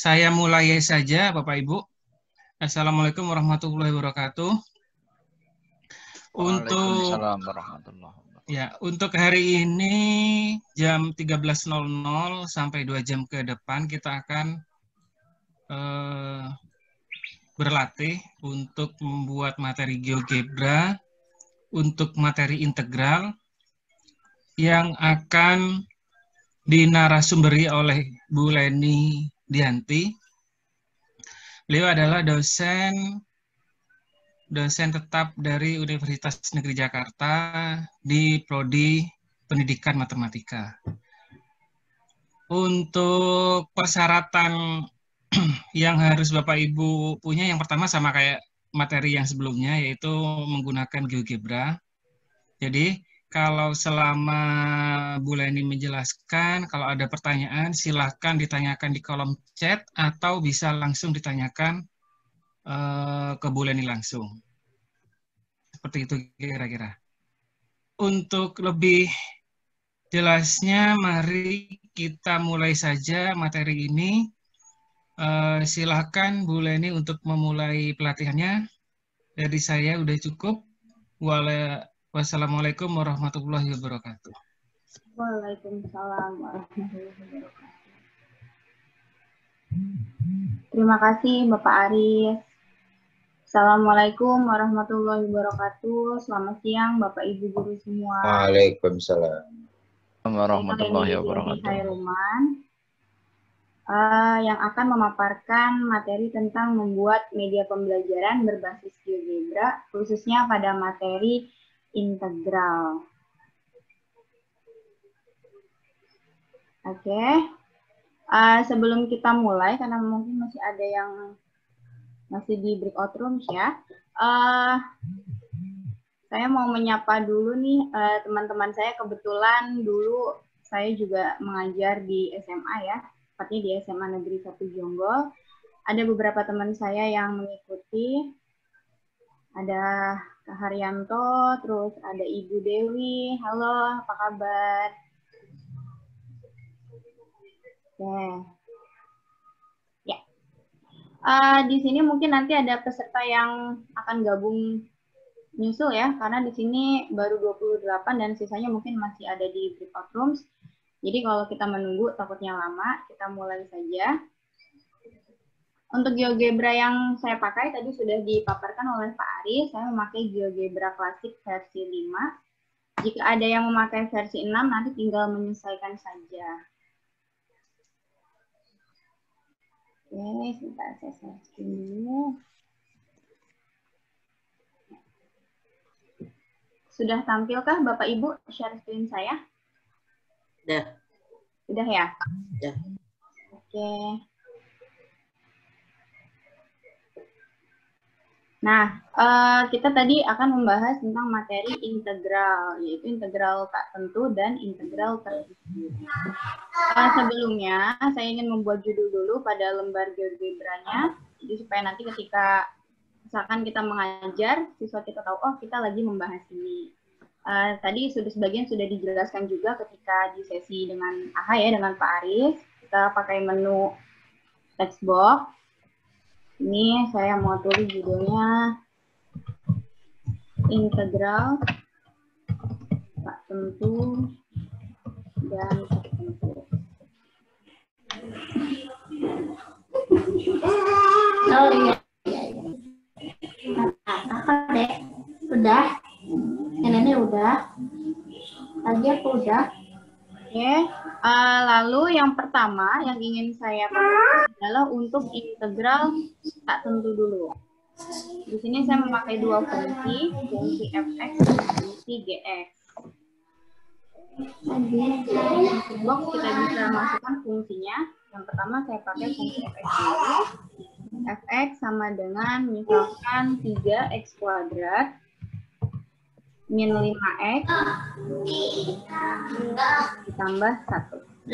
Saya mulai saja, Bapak Ibu. Assalamualaikum warahmatullahi wabarakatuh. Waalaikumsalam warahmatullahi wabarakatuh. Untuk hari ini jam 13.00 sampai 2 jam ke depan kita akan berlatih untuk membuat materi GeoGebra untuk materi integral yang akan dinarasumberi oleh Bu Leni Dianti. Beliau adalah dosen tetap dari Universitas Negeri Jakarta di Prodi Pendidikan Matematika. Untuk persyaratan yang harus Bapak Ibu punya, yang pertama sama kayak materi yang sebelumnya, yaitu menggunakan GeoGebra. Jadi kalau selama Bu Leni menjelaskan, kalau ada pertanyaan silahkan ditanyakan di kolom chat atau bisa langsung ditanyakan ke Bu Leni langsung. Seperti itu kira-kira. Untuk lebih jelasnya, mari kita mulai saja materi ini. Silahkan Bu Leni untuk memulai pelatihannya. Dari saya udah cukup. Wassalamualaikum warahmatullahi wabarakatuh. Waalaikumsalam warahmatullahi wabarakatuh. Terima kasih Bapak Aris. Assalamualaikum warahmatullahi wabarakatuh. Selamat siang Bapak Ibu guru semua. Waalaikumsalam warahmatullahi wabarakatuh. Saya Ruman yang akan memaparkan materi tentang membuat media pembelajaran berbasis GeoGebra, khususnya pada materi integral. Oke. Sebelum kita mulai, karena mungkin masih ada yang masih di breakout rooms ya, saya mau menyapa dulu nih teman-teman saya. Kebetulan dulu saya juga mengajar di SMA ya, tepatnya di SMA Negeri 1 Jonggol. Ada beberapa teman saya yang mengikuti, ada Kak Haryanto, terus ada Ibu Dewi. Halo, apa kabar? Ya. Di sini mungkin nanti ada peserta yang akan gabung nyusul ya, karena di sini baru 28 dan sisanya mungkin masih ada di breakout rooms. Jadi kalau kita menunggu takutnya lama, kita mulai saja. Untuk GeoGebra yang saya pakai tadi sudah dipaparkan oleh Pak Aris. Saya memakai GeoGebra klasik versi 5. Jika ada yang memakai versi 6, nanti tinggal menyesuaikan saja. Oke, sebentar saya share screen dulu. Sudah tampilkah Bapak Ibu share screen saya? Sudah. Sudah ya? Sudah. Oke. Nah, kita tadi akan membahas tentang materi integral, yaitu integral tak tentu dan integral tertentu. Sebelumnya, saya ingin membuat judul dulu pada lembar GeoGebra-nya, jadi supaya nanti ketika misalkan kita mengajar, siswa kita tahu, oh kita lagi membahas ini. Tadi sebagian sudah dijelaskan juga ketika di sesi dengan AHA ya, dengan Pak Aris, kita pakai menu text box. Ini saya mau tulis judulnya integral tak tentu dan tertentu. Oh iya. Apa deh? Udah? Yang ini udah? Tadi aku udah? Oke. Lalu yang pertama yang ingin saya pakai adalah untuk integral tak tentu dulu. Di sini saya memakai dua fungsi fx dan fungsi gx. Di box kita bisa masukkan fungsinya. Yang pertama saya pakai fungsi fx dulu. Fx sama dengan misalkan 3x kuadrat min 5x ditambah 1.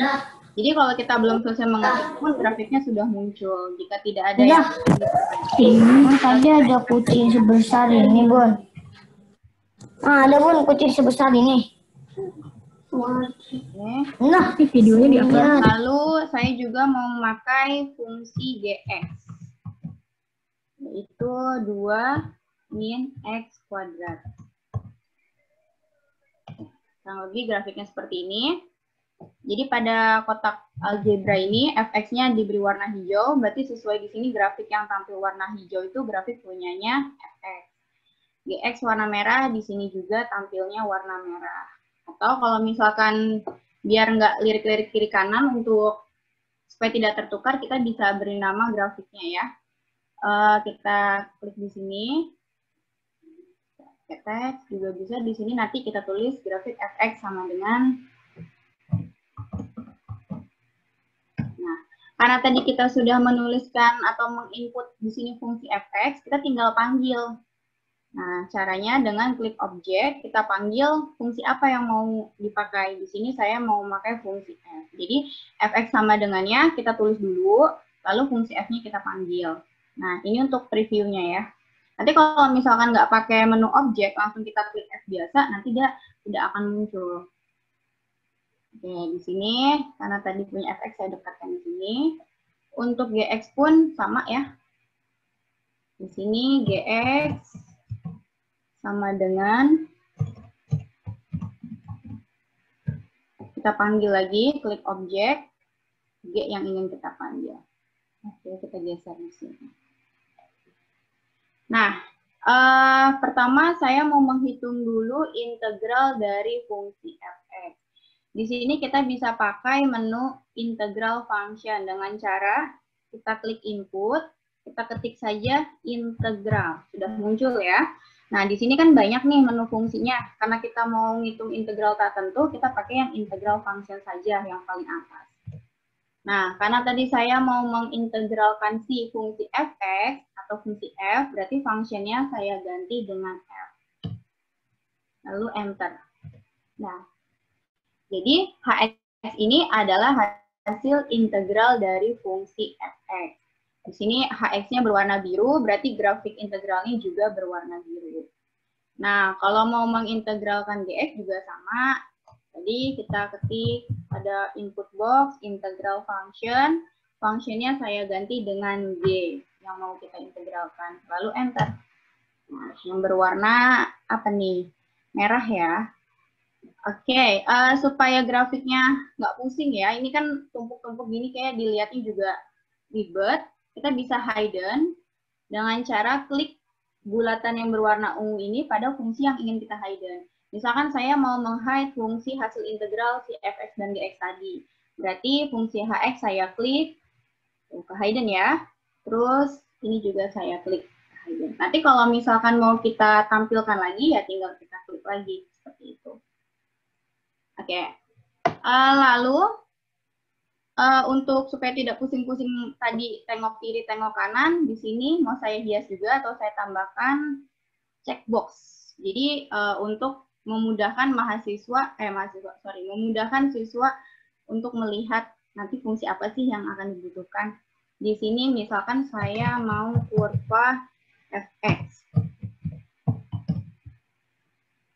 Jadi kalau kita belum selesai mengetik pun grafiknya sudah muncul. Jika tidak ada yang ini tadi ada kucing sebesar ini, Bun. Ada Bun kucing sebesar ini. Nah, videonya diupload. Lalu saya juga mau memakai fungsi GX, yaitu 2 min X kuadrat. Kurang lebih grafiknya seperti ini. Jadi pada kotak algebra ini fx-nya diberi warna hijau, berarti sesuai di sini grafik yang tampil warna hijau itu grafik punyanya fx. Gx warna merah, di sini juga tampilnya warna merah. Atau kalau misalkan biar nggak lirik-lirik kiri kanan untuk supaya tidak tertukar, kita bisa beri nama grafiknya ya. Kita klik di sini. Teks juga bisa di sini, nanti kita tulis grafik fx sama dengan, nah karena tadi kita sudah menuliskan atau menginput di sini fungsi fx, kita tinggal panggil. Nah caranya dengan klik objek kita panggil fungsi apa yang mau dipakai. Di sini saya mau memakai fungsi f, jadi fx sama dengannya kita tulis dulu, lalu fungsi f-nya kita panggil. Nah ini untuk previewnya ya. Nanti kalau misalkan nggak pakai menu objek, langsung kita klik F biasa, nanti dia tidak akan muncul. Oke, di sini, karena tadi punya fx, saya dekatkan di sini. Untuk gx pun sama ya. Di sini gx sama dengan, kita panggil lagi, klik objek, g yang ingin kita panggil. Oke, kita geser di sini. Nah, pertama saya mau menghitung dulu integral dari fungsi fx. Di sini kita bisa pakai menu integral function dengan cara kita klik input, kita ketik saja integral, sudah muncul ya. Nah, di sini kan banyak nih menu fungsinya. Karena kita mau ngitung integral tak tentu, kita pakai yang integral function saja yang paling atas. Nah, karena tadi saya mau mengintegralkan si fungsi fx atau fungsi f, berarti fungsinya saya ganti dengan f. Lalu enter. Nah, jadi hx ini adalah hasil integral dari fungsi fx. Di sini hx-nya berwarna biru, berarti grafik integralnya juga berwarna biru. Nah, kalau mau mengintegralkan gx juga sama. Jadi kita ketik pada input box integral function, functionnya saya ganti dengan g yang mau kita integralkan, lalu enter. Nah, yang berwarna apa nih? Merah ya. Oke, supaya grafiknya nggak pusing ya, ini kan tumpuk-tumpuk gini kayak dilihatnya juga ribet, kita bisa hidden dengan cara klik bulatan yang berwarna ungu ini pada fungsi yang ingin kita hidden. Misalkan saya mau meng-hide fungsi hasil integral si fx dan gx tadi. Berarti fungsi hx saya klik ke hidden ya. Terus ini juga saya klik ke hidden. Nanti kalau misalkan mau kita tampilkan lagi ya tinggal kita klik lagi seperti itu. Oke. Lalu untuk supaya tidak pusing-pusing tadi tengok kiri tengok kanan, di sini mau saya hias juga atau saya tambahkan checkbox. Jadi untuk memudahkan memudahkan siswa untuk melihat nanti fungsi apa sih yang akan dibutuhkan. Di sini misalkan saya mau kurva fx.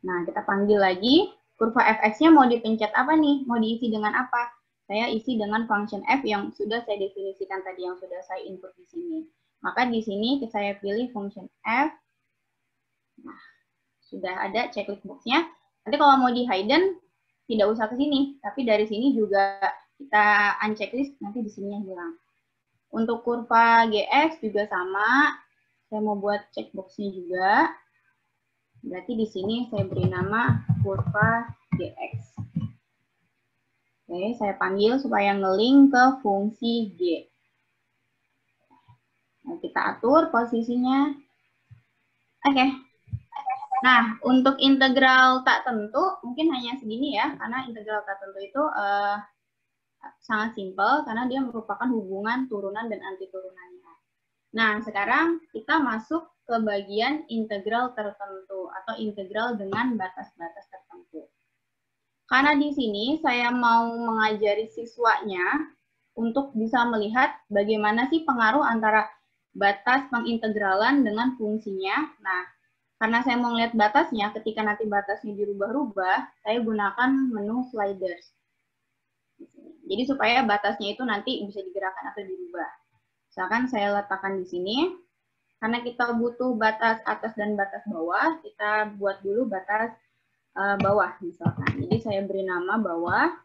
Nah, kita panggil lagi, kurva fx-nya mau dipencet apa nih? Mau diisi dengan apa? Saya isi dengan function f yang sudah saya definisikan tadi, yang sudah saya input di sini. Maka di sini saya pilih function f. Nah, sudah ada checklist box-nya. Nanti kalau mau di hidden, tidak usah ke sini. Tapi dari sini juga kita unchecklist, nanti di sininya hilang. Untuk kurva gx juga sama. Saya mau buat checkbox-nya juga. Berarti di sini saya beri nama kurva gx. Oke, saya panggil supaya nge-link ke fungsi g. Nah, kita atur posisinya. Oke. Nah, untuk integral tak tentu mungkin hanya segini ya, karena integral tak tentu itu sangat simpel karena dia merupakan hubungan turunan dan anti turunannya. Nah, sekarang kita masuk ke bagian integral tertentu atau integral dengan batas-batas tertentu. Karena di sini saya mau mengajari siswanya untuk bisa melihat bagaimana sih pengaruh antara batas pengintegralan dengan fungsinya. Nah, karena saya mau lihat batasnya, ketika nanti batasnya dirubah-rubah, saya gunakan menu sliders. Jadi supaya batasnya itu nanti bisa digerakkan atau dirubah. Misalkan saya letakkan di sini, karena kita butuh batas atas dan batas bawah, kita buat dulu batas bawah misalkan. Jadi saya beri nama bawah.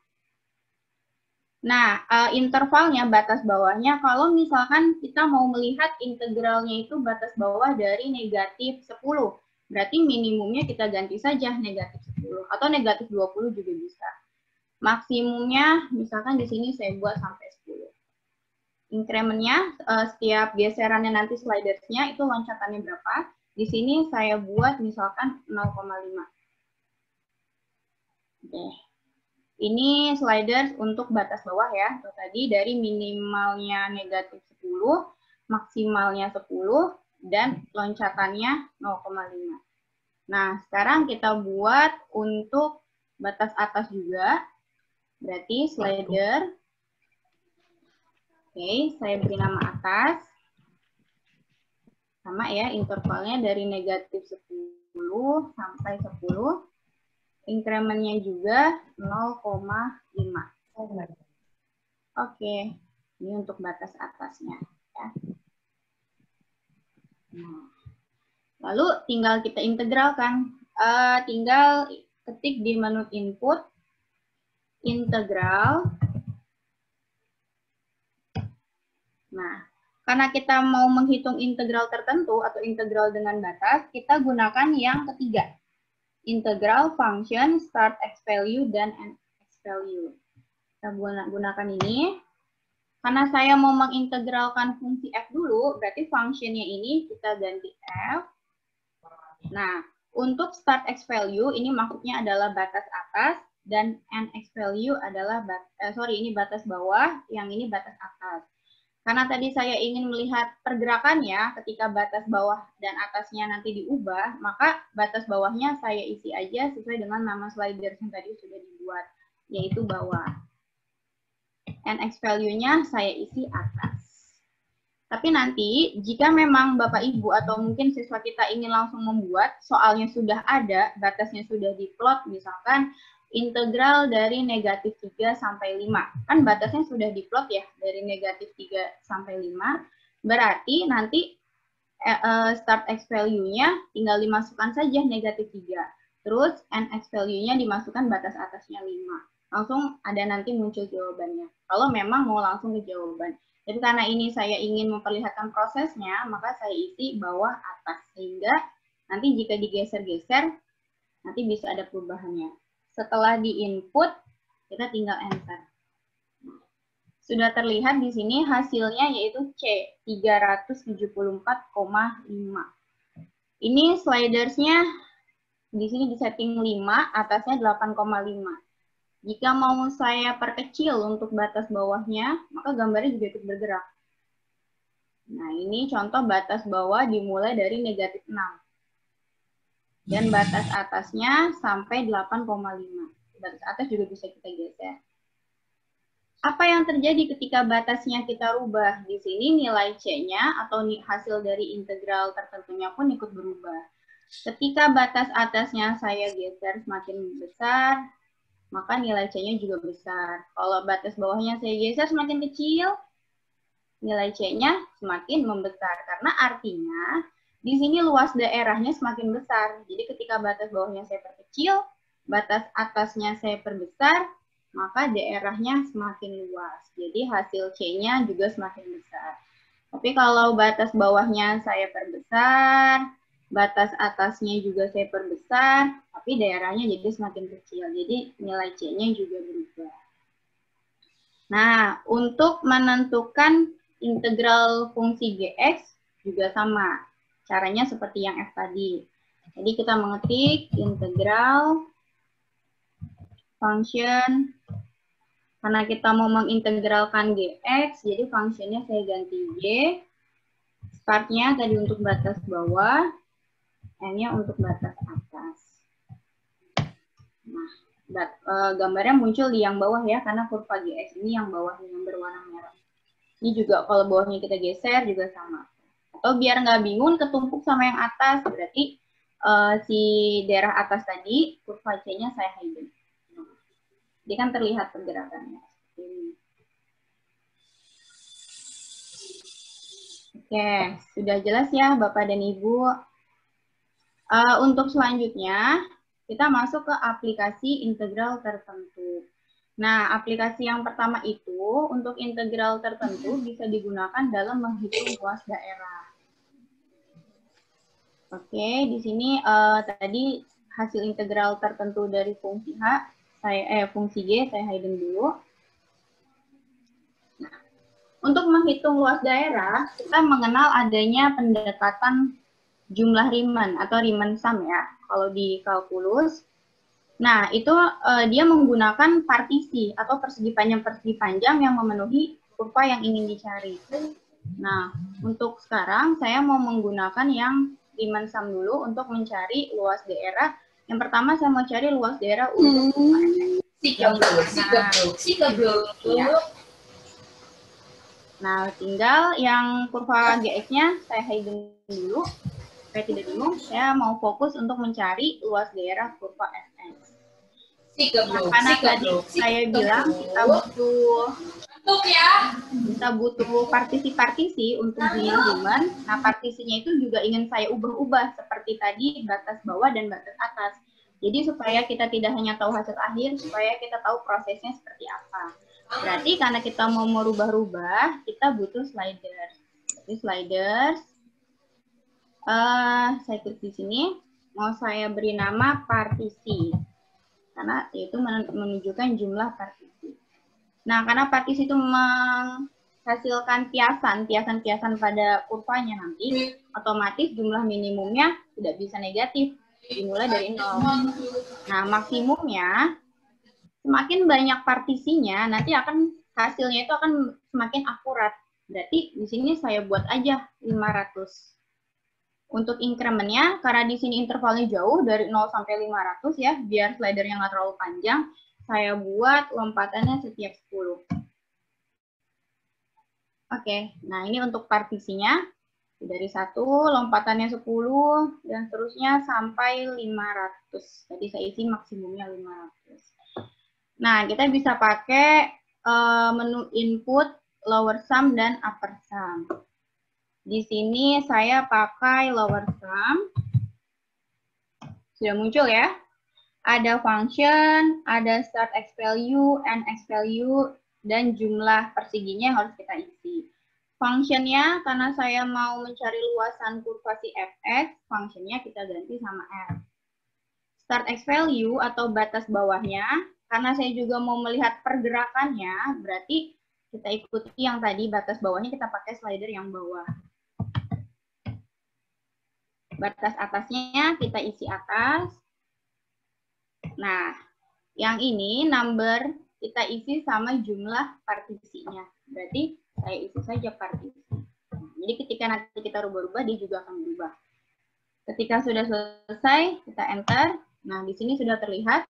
Nah, intervalnya, batas bawahnya, kalau misalkan kita mau melihat integralnya itu batas bawah dari negatif 10, berarti minimumnya kita ganti saja negatif 10, atau negatif 20 juga bisa. Maksimumnya, misalkan di sini saya buat sampai 10. Incrementnya, setiap geserannya nanti slidersnya, itu loncatannya berapa. Di sini saya buat misalkan 0,5. Oke. Ini sliders untuk batas bawah ya. Itu tadi dari minimalnya negatif 10, maksimalnya 10, dan loncatannya 0,5. Nah, sekarang kita buat untuk batas atas juga. Berarti slider. Oke, saya beri nama atas. Sama ya, intervalnya dari negatif 10 sampai 10. Incrementnya juga 0,5. Oke, ini untuk batas atasnya. Ya. Nah, lalu tinggal kita integralkan. Tinggal ketik di menu input, integral. Nah, karena kita mau menghitung integral tertentu atau integral dengan batas, kita gunakan yang ketiga. Integral function start x value dan end x value. Kita gunakan ini. Karena saya mau mengintegralkan fungsi f dulu, berarti functionnya ini kita ganti f. Nah, untuk start x value ini maksudnya adalah batas atas dan end x value adalah ini batas bawah, yang ini batas atas. Karena tadi saya ingin melihat pergerakannya ketika batas bawah dan atasnya nanti diubah, maka batas bawahnya saya isi aja sesuai dengan nama slider yang tadi sudah dibuat, yaitu bawah. NX value-nya saya isi atas. Tapi nanti, jika memang Bapak Ibu atau mungkin siswa kita ingin langsung membuat, soalnya sudah ada, batasnya sudah diplot, misalkan integral dari negatif 3 sampai 5. Kan batasnya sudah diplot ya, dari negatif 3 sampai 5. Berarti nanti start x value-nya tinggal dimasukkan saja negatif 3. Terus nx value-nya dimasukkan batas atasnya 5. Langsung ada nanti muncul jawabannya. Kalau memang mau langsung ke jawaban. Jadi karena ini saya ingin memperlihatkan prosesnya, maka saya isi bawah atas. Sehingga nanti jika digeser-geser, nanti bisa ada perubahannya. Setelah di-input, kita tinggal enter. Sudah terlihat di sini hasilnya yaitu C, 374,5. Ini slidersnya di sini disetting 5, atasnya 8,5. Jika mau saya perkecil untuk batas bawahnya, maka gambarnya juga ikut bergerak. Nah, ini contoh batas bawah dimulai dari negatif 6. Dan batas atasnya sampai 8,5. Batas atas juga bisa kita geser. Apa yang terjadi ketika batasnya kita rubah? Di sini nilai C-nya atau hasil dari integral tertentunya pun ikut berubah. Ketika batas atasnya saya geser semakin besar, maka nilai C-nya juga besar. Kalau batas bawahnya saya geser semakin kecil, nilai C-nya semakin membesar. Karena artinya di sini luas daerahnya semakin besar. Jadi ketika batas bawahnya saya perkecil, batas atasnya saya perbesar, maka daerahnya semakin luas. Jadi hasil C-nya juga semakin besar. Tapi kalau batas bawahnya saya perbesar, batas atasnya juga saya perbesar, tapi daerahnya jadi semakin kecil. Jadi nilai C-nya juga berubah. Nah, untuk menentukan integral fungsi Gx juga sama. Caranya seperti yang F tadi. Jadi kita mengetik integral function. Karena kita mau mengintegralkan Gx, jadi fungsinya saya ganti Y. Startnya tadi untuk batas bawah, N-nya untuk batas atas. Nah, gambarnya muncul di yang bawah ya, karena kurva Gx ini yang bawah yang berwarna merah. Ini juga kalau bawahnya kita geser juga sama. Atau biar nggak bingung ketumpuk sama yang atas, berarti si daerah atas tadi, kurva C-nya saya hidden. Jadi kan terlihat pergerakannya. Oke, sudah jelas ya Bapak dan Ibu. Untuk selanjutnya, kita masuk ke aplikasi integral tertentu. Nah, aplikasi yang pertama itu untuk integral tertentu bisa digunakan dalam menghitung luas daerah. Oke, di sini tadi hasil integral tertentu dari fungsi fungsi G saya hidden dulu. Nah, untuk menghitung luas daerah, kita mengenal adanya pendekatan jumlah Riemann atau Riemann sum ya, kalau di kalkulus. Nah, itu dia menggunakan partisi atau persegi panjang yang memenuhi kurva yang ingin dicari. Nah, untuk sekarang saya mau menggunakan yang Riemann sum dulu untuk mencari luas daerah. Yang pertama saya mau cari luas daerah untuk kurva ya. Nah, tinggal yang kurva GX-nya saya hidden dulu. Supaya tidak bingung, saya mau fokus untuk mencari luas daerah kurva Fx. Nah, karena tadi saya bilang kita butuh partisi-partisi untuk Riemann. Nah, partisinya itu juga ingin saya ubah-ubah seperti tadi batas bawah dan batas atas. Jadi supaya kita tidak hanya tahu hasil akhir, supaya kita tahu prosesnya seperti apa. Berarti karena kita mau merubah-rubah, kita butuh sliders. Jadi sliders. Saya klik di sini, mau saya beri nama partisi, karena itu menunjukkan jumlah partisi. Nah, karena partisi itu menghasilkan kiasan pada kurvanya nanti, otomatis jumlah minimumnya tidak bisa negatif, dimulai dari 0. Nah, maksimumnya, semakin banyak partisinya, nanti hasilnya itu akan semakin akurat. Berarti di sini saya buat aja 500. Untuk incrementnya, karena di sini intervalnya jauh dari 0 sampai 500 ya, biar slidernya nggak terlalu panjang, saya buat lompatannya setiap 10. Oke, nah ini untuk partisinya. Dari 1, lompatannya 10, dan seterusnya sampai 500. Tadi saya isi maksimumnya 500. Nah, kita bisa pakai menu input, lower sum, dan upper sum. Di sini saya pakai lower sum. Sudah muncul ya. Ada function, ada start x value, end x value, dan jumlah perseginya harus kita isi. Functionnya, karena saya mau mencari luasan kurva si fx, functionnya kita ganti sama f. Start x value atau batas bawahnya, karena saya juga mau melihat pergerakannya, berarti kita ikuti yang tadi batas bawahnya, kita pakai slider yang bawah. Batas atasnya kita isi atas. Nah, yang ini number kita isi sama jumlah partisinya. Berarti saya isi saja partisi. Jadi ketika nanti kita rubah-rubah, dia juga akan berubah. Ketika sudah selesai, kita enter. Nah, di sini sudah terlihat.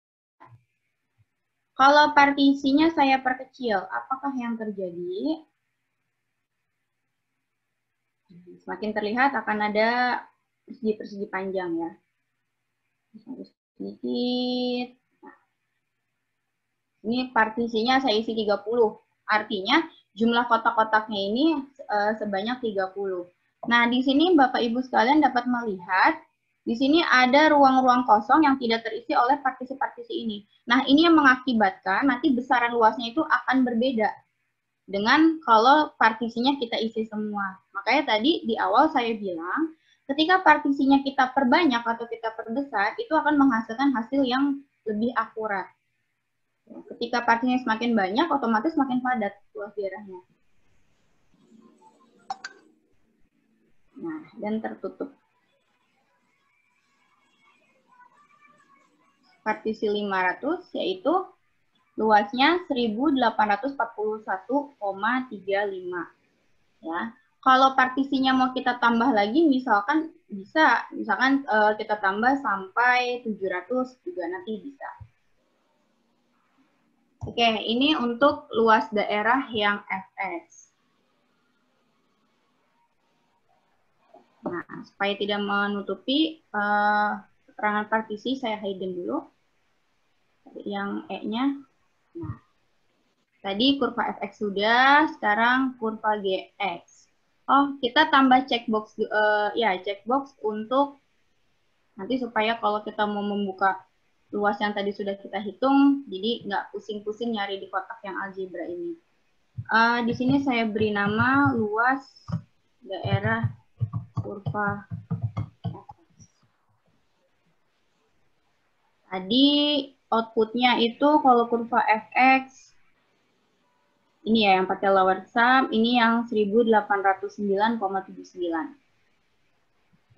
Kalau partisinya saya perkecil, apakah yang terjadi? Semakin terlihat akan ada persegi-persegi panjang ya. Sedikit. Nah, ini partisinya saya isi 30. Artinya jumlah kotak-kotaknya ini sebanyak 30. Nah, di sini Bapak Ibu sekalian dapat melihat di sini ada ruang-ruang kosong yang tidak terisi oleh partisi-partisi ini. Nah, ini yang mengakibatkan nanti besaran luasnya itu akan berbeda dengan kalau partisinya kita isi semua. Makanya tadi di awal saya bilang, ketika partisinya kita perbanyak atau kita perbesar, itu akan menghasilkan hasil yang lebih akurat. Ketika partisinya semakin banyak, otomatis semakin padat luas daerahnya. Nah, dan tertutup. Partisi 500 yaitu luasnya 1841,35 ya. Kalau partisinya mau kita tambah lagi, misalkan kita tambah sampai 700 juga nanti bisa. Oke, ini untuk luas daerah yang Fx. Nah, supaya tidak menutupi keterangan partisi, saya hidden dulu. Yang E-nya. Nah, tadi kurva fx sudah, sekarang kurva gx. Oh, kita tambah checkbox, checkbox untuk nanti supaya kalau kita mau membuka luas yang tadi sudah kita hitung, jadi nggak pusing-pusing nyari di kotak yang algebra ini. Di sini saya beri nama luas daerah kurva fx. Tadi outputnya itu kalau kurva fx, ini ya yang pakai lower sum, ini yang 1809,79.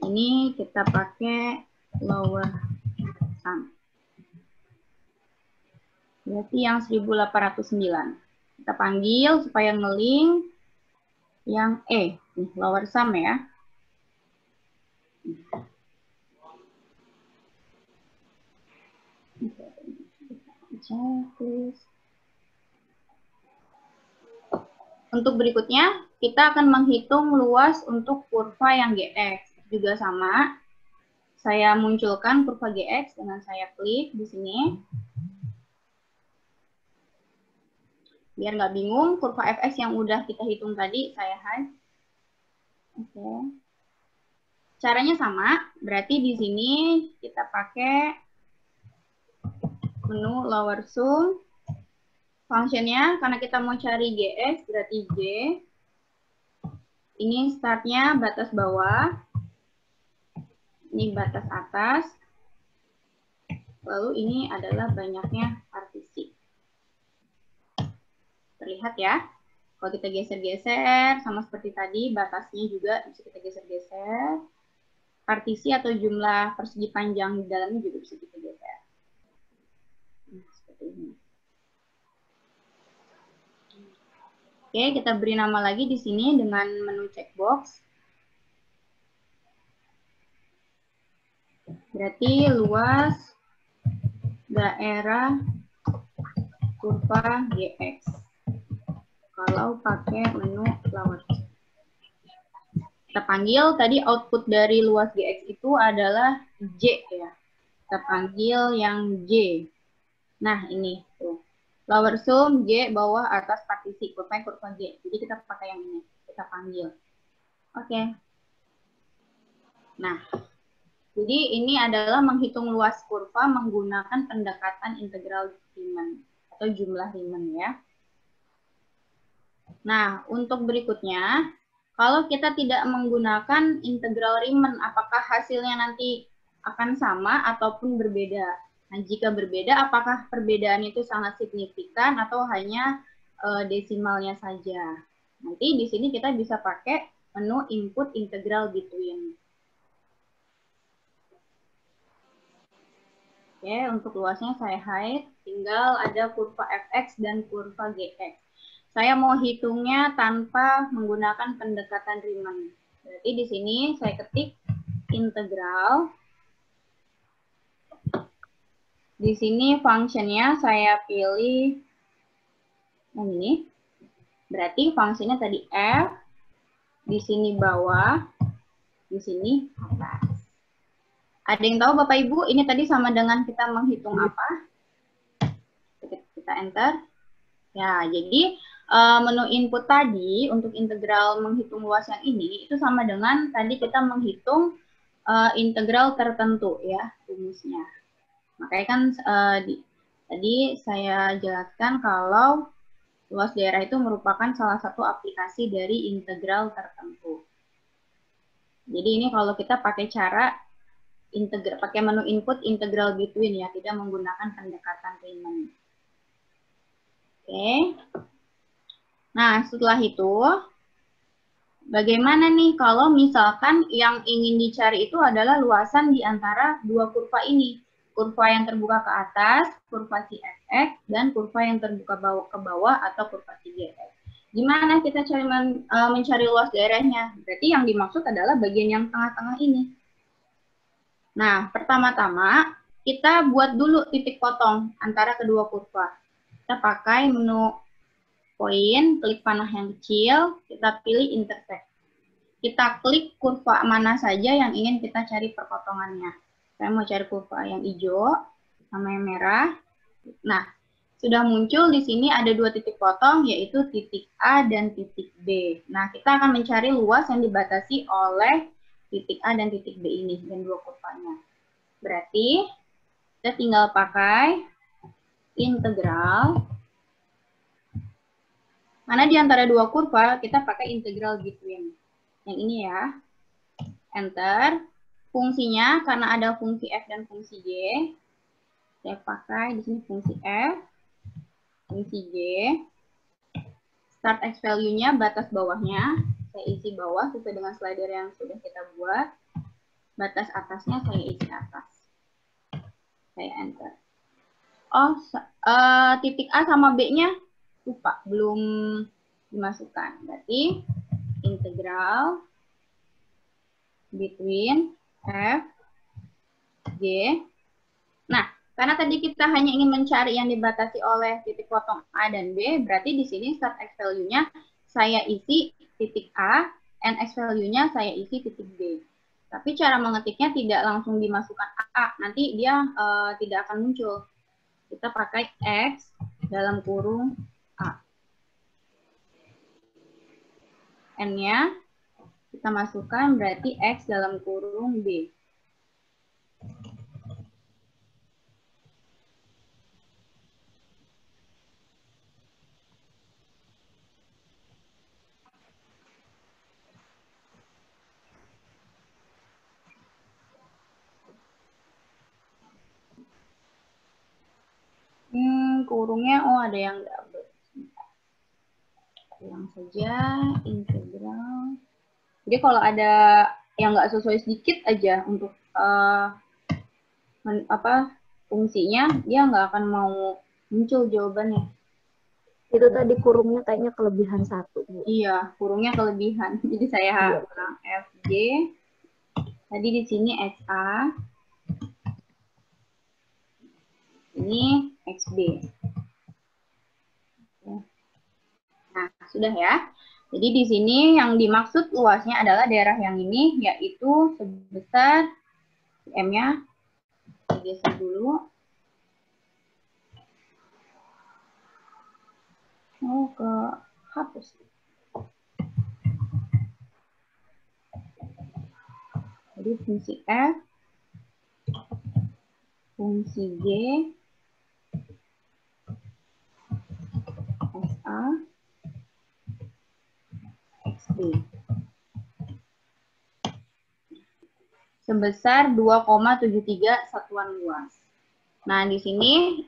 Ini kita pakai lower sum. Berarti yang 1809. Kita panggil supaya nge-link yang E, nih, lower sum ya. Untuk berikutnya, kita akan menghitung luas untuk kurva yang GX. Juga sama, saya munculkan kurva GX dengan saya klik di sini. Biar nggak bingung, kurva fx yang udah kita hitung tadi, saya hide. Oke. Caranya sama, berarti di sini kita pakai menu lower sum. Functionnya, karena kita mau cari GX, berarti G. Ini startnya batas bawah. Ini batas atas. Lalu ini adalah banyaknya partisi. Terlihat ya. Kalau kita geser-geser, sama seperti tadi, batasnya juga bisa kita geser-geser. Partisi atau jumlah persegi panjang di dalamnya juga bisa kita geser. Nah, seperti ini. Oke, kita beri nama lagi di sini dengan menu checkbox. Berarti luas daerah kurva GX. Kalau pakai menu lower. Kita panggil tadi output dari luas GX itu adalah J ya. Kita panggil yang J. Nah, ini tuh. Lower sum, G, bawah, atas, partisi, kurva G. Jadi kita pakai yang ini. Kita panggil. Oke. Nah, jadi ini adalah menghitung luas kurva menggunakan pendekatan integral Riemann atau jumlah Riemann ya. Nah, untuk berikutnya, kalau kita tidak menggunakan integral Riemann, apakah hasilnya nanti akan sama ataupun berbeda? Nah, jika berbeda, apakah perbedaan itu sangat signifikan atau hanya desimalnya saja? Nanti di sini kita bisa pakai menu input integral between. Oke, untuk luasnya saya hide, tinggal ada kurva fx dan kurva gx. Saya mau hitungnya tanpa menggunakan pendekatan Riemann. Berarti di sini saya ketik integral. Di sini functionnya saya pilih yang ini. Berarti functionnya tadi F, di sini bawah, di sini atas. Ada yang tahu Bapak Ibu ini tadi sama dengan kita menghitung apa? Kita enter. Ya, jadi menu input tadi untuk integral menghitung luas yang ini itu sama dengan tadi kita menghitung integral tertentu ya rumusnya. Makanya kan tadi saya jelaskan kalau luas daerah itu merupakan salah satu aplikasi dari integral tertentu. Jadi ini kalau kita pakai cara pakai menu input integral between ya, tidak menggunakan pendekatan Riemann. Oke. Nah, setelah itu bagaimana nih kalau misalkan yang ingin dicari itu adalah luasan di antara dua kurva ini? Kurva yang terbuka ke atas, kurva si fx, dan kurva yang terbuka ke bawah atau kurva si gx. Gimana kita mencari luas daerahnya? Berarti yang dimaksud adalah bagian yang tengah-tengah ini. Nah, pertama-tama kita buat dulu titik potong antara kedua kurva. Kita pakai menu poin, klik panah yang kecil, kita pilih intersect. kita klik kurva mana saja yang ingin kita cari perpotongannya. Saya mau cari kurva yang hijau sama yang merah. Nah, sudah muncul di sini ada 2 titik potong, yaitu titik A dan titik B. Nah, kita akan mencari luas yang dibatasi oleh titik A dan titik B ini, dan 2 kurvanya. Berarti, kita tinggal pakai integral. Mana di antara 2 kurva, kita pakai integral between. Yang ini ya. Enter. Fungsinya, karena ada fungsi F dan fungsi G, saya pakai di sini fungsi F, fungsi G. Start X value-nya, batas bawahnya, saya isi bawah sesuai dengan slider yang sudah kita buat. Batas atasnya saya isi atas. Saya enter. Oh, titik A sama B-nya lupa, belum dimasukkan. Berarti integral between F, G. Nah, karena tadi kita hanya ingin mencari yang dibatasi oleh titik potong A dan B, berarti di sini start X value-nya saya isi titik A, and X value-nya saya isi titik B. Tapi cara mengetiknya tidak langsung dimasukkan A, nanti dia tidak akan muncul. Kita pakai X dalam kurung A. N-nya kita masukkan berarti X dalam kurung B. Kurungnya, oh ada yang double. Ulang saja, integral. Jadi kalau ada yang nggak sesuai sedikit aja untuk fungsinya, dia nggak akan mau muncul jawabannya. Itu tadi kurungnya kayaknya kelebihan 1, Bu. Iya, kurungnya kelebihan. Jadi saya ulang FG. Tadi di sini XA. Ini XB. Nah, sudah ya. Jadi di sini yang dimaksud luasnya adalah daerah yang ini, yaitu sebesar M-nya. Geser dulu. Oh, ke hapus. Jadi fungsi F, fungsi G, SA, XB. Sebesar 2,73 satuan luas. Nah, di sini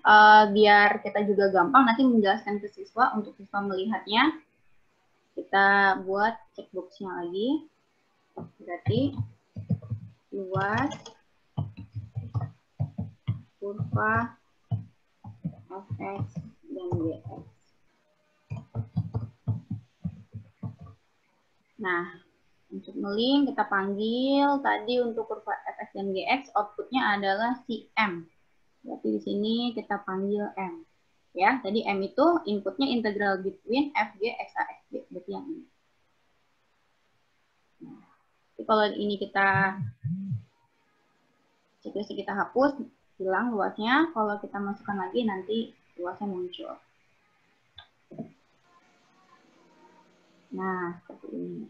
biar kita juga gampang nanti menjelaskan ke siswa untuk siswa melihatnya. Kita buat checkbox-nya lagi. Berarti luas kurva fx dan gx. Nah, untuk ngeling kita panggil tadi untuk kurva fx dan gx outputnya adalah si M. Berarti di sini kita panggil M. Ya, tadi M itu inputnya integral between fg, xa, xb. Berarti yang ini. Nah, kalau ini kita checklist kita hapus, hilang luasnya. Kalau kita masukkan lagi nanti luasnya muncul. Nah, seperti ini.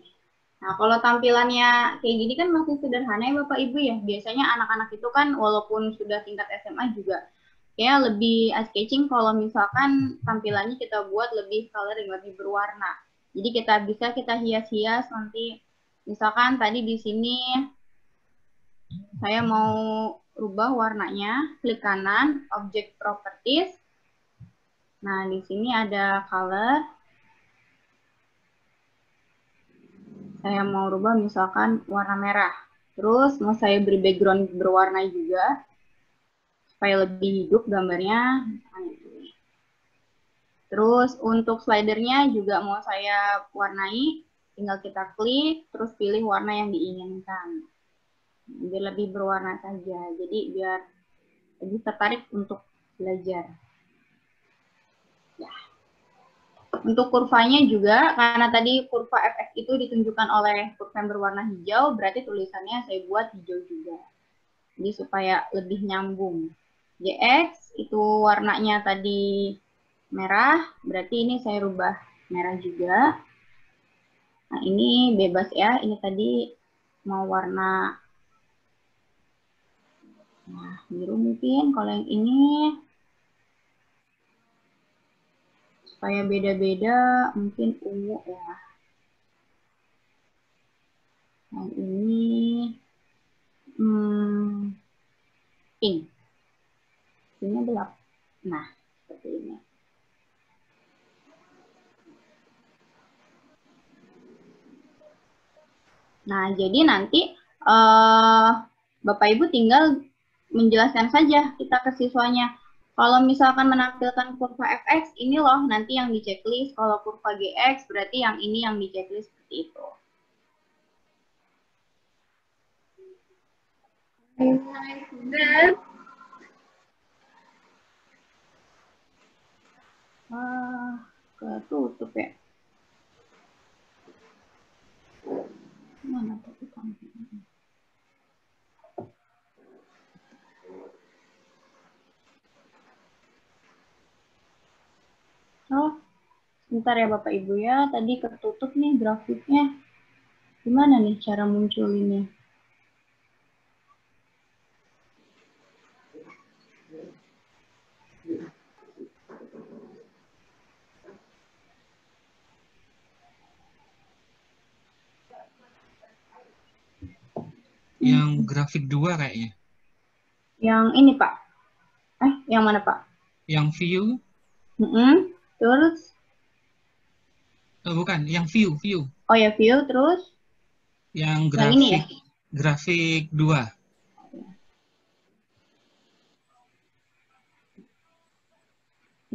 Nah, kalau tampilannya kayak gini kan masih sederhana ya Bapak Ibu ya. Biasanya anak-anak itu kan walaupun sudah tingkat SMA juga ya lebih eye-catching kalau misalkan tampilannya kita buat lebih coloring, lebih berwarna. Jadi kita hias-hias nanti. Misalkan tadi di sini saya mau rubah warnanya, klik kanan, Object Properties. Nah, di sini ada color. Saya mau rubah misalkan warna merah. Terus mau saya beri background berwarna juga. Supaya lebih hidup gambarnya. Terus untuk slidernya juga mau saya warnai. Tinggal kita klik, terus pilih warna yang diinginkan. Biar lebih berwarna saja. Jadi biar lebih tertarik untuk belajar. Ya. Untuk kurvanya juga, karena tadi kurva fx itu ditunjukkan oleh kurva yang berwarna hijau, berarti tulisannya saya buat hijau juga. Jadi supaya lebih nyambung. Gx itu warnanya tadi merah, berarti ini saya rubah merah juga. Nah, ini bebas ya, ini tadi mau warna biru mungkin, kalau yang ini supaya beda-beda mungkin ungu ya. Yang ini pink. Ini gelap. Nah, seperti ini. Nah, jadi nanti Bapak Ibu tinggal menjelaskan saja kita ke siswanya. Kalau misalkan menampilkan kurva fx, ini loh nanti yang di checklist. Kalau kurva gx, berarti yang ini yang di checklist seperti itu. Ketutup ya. Mana tuh tampilnya? Oh, sebentar ya Bapak Ibu ya. Tadi ketutup nih grafiknya. Gimana nih cara munculinnya? Yang grafik 2 kayaknya. Yang ini Pak. Yang mana Pak? Yang view. Terus? Bukan, yang view. Oh ya, view, terus? Yang grafik, yang ini ya? Grafik 2.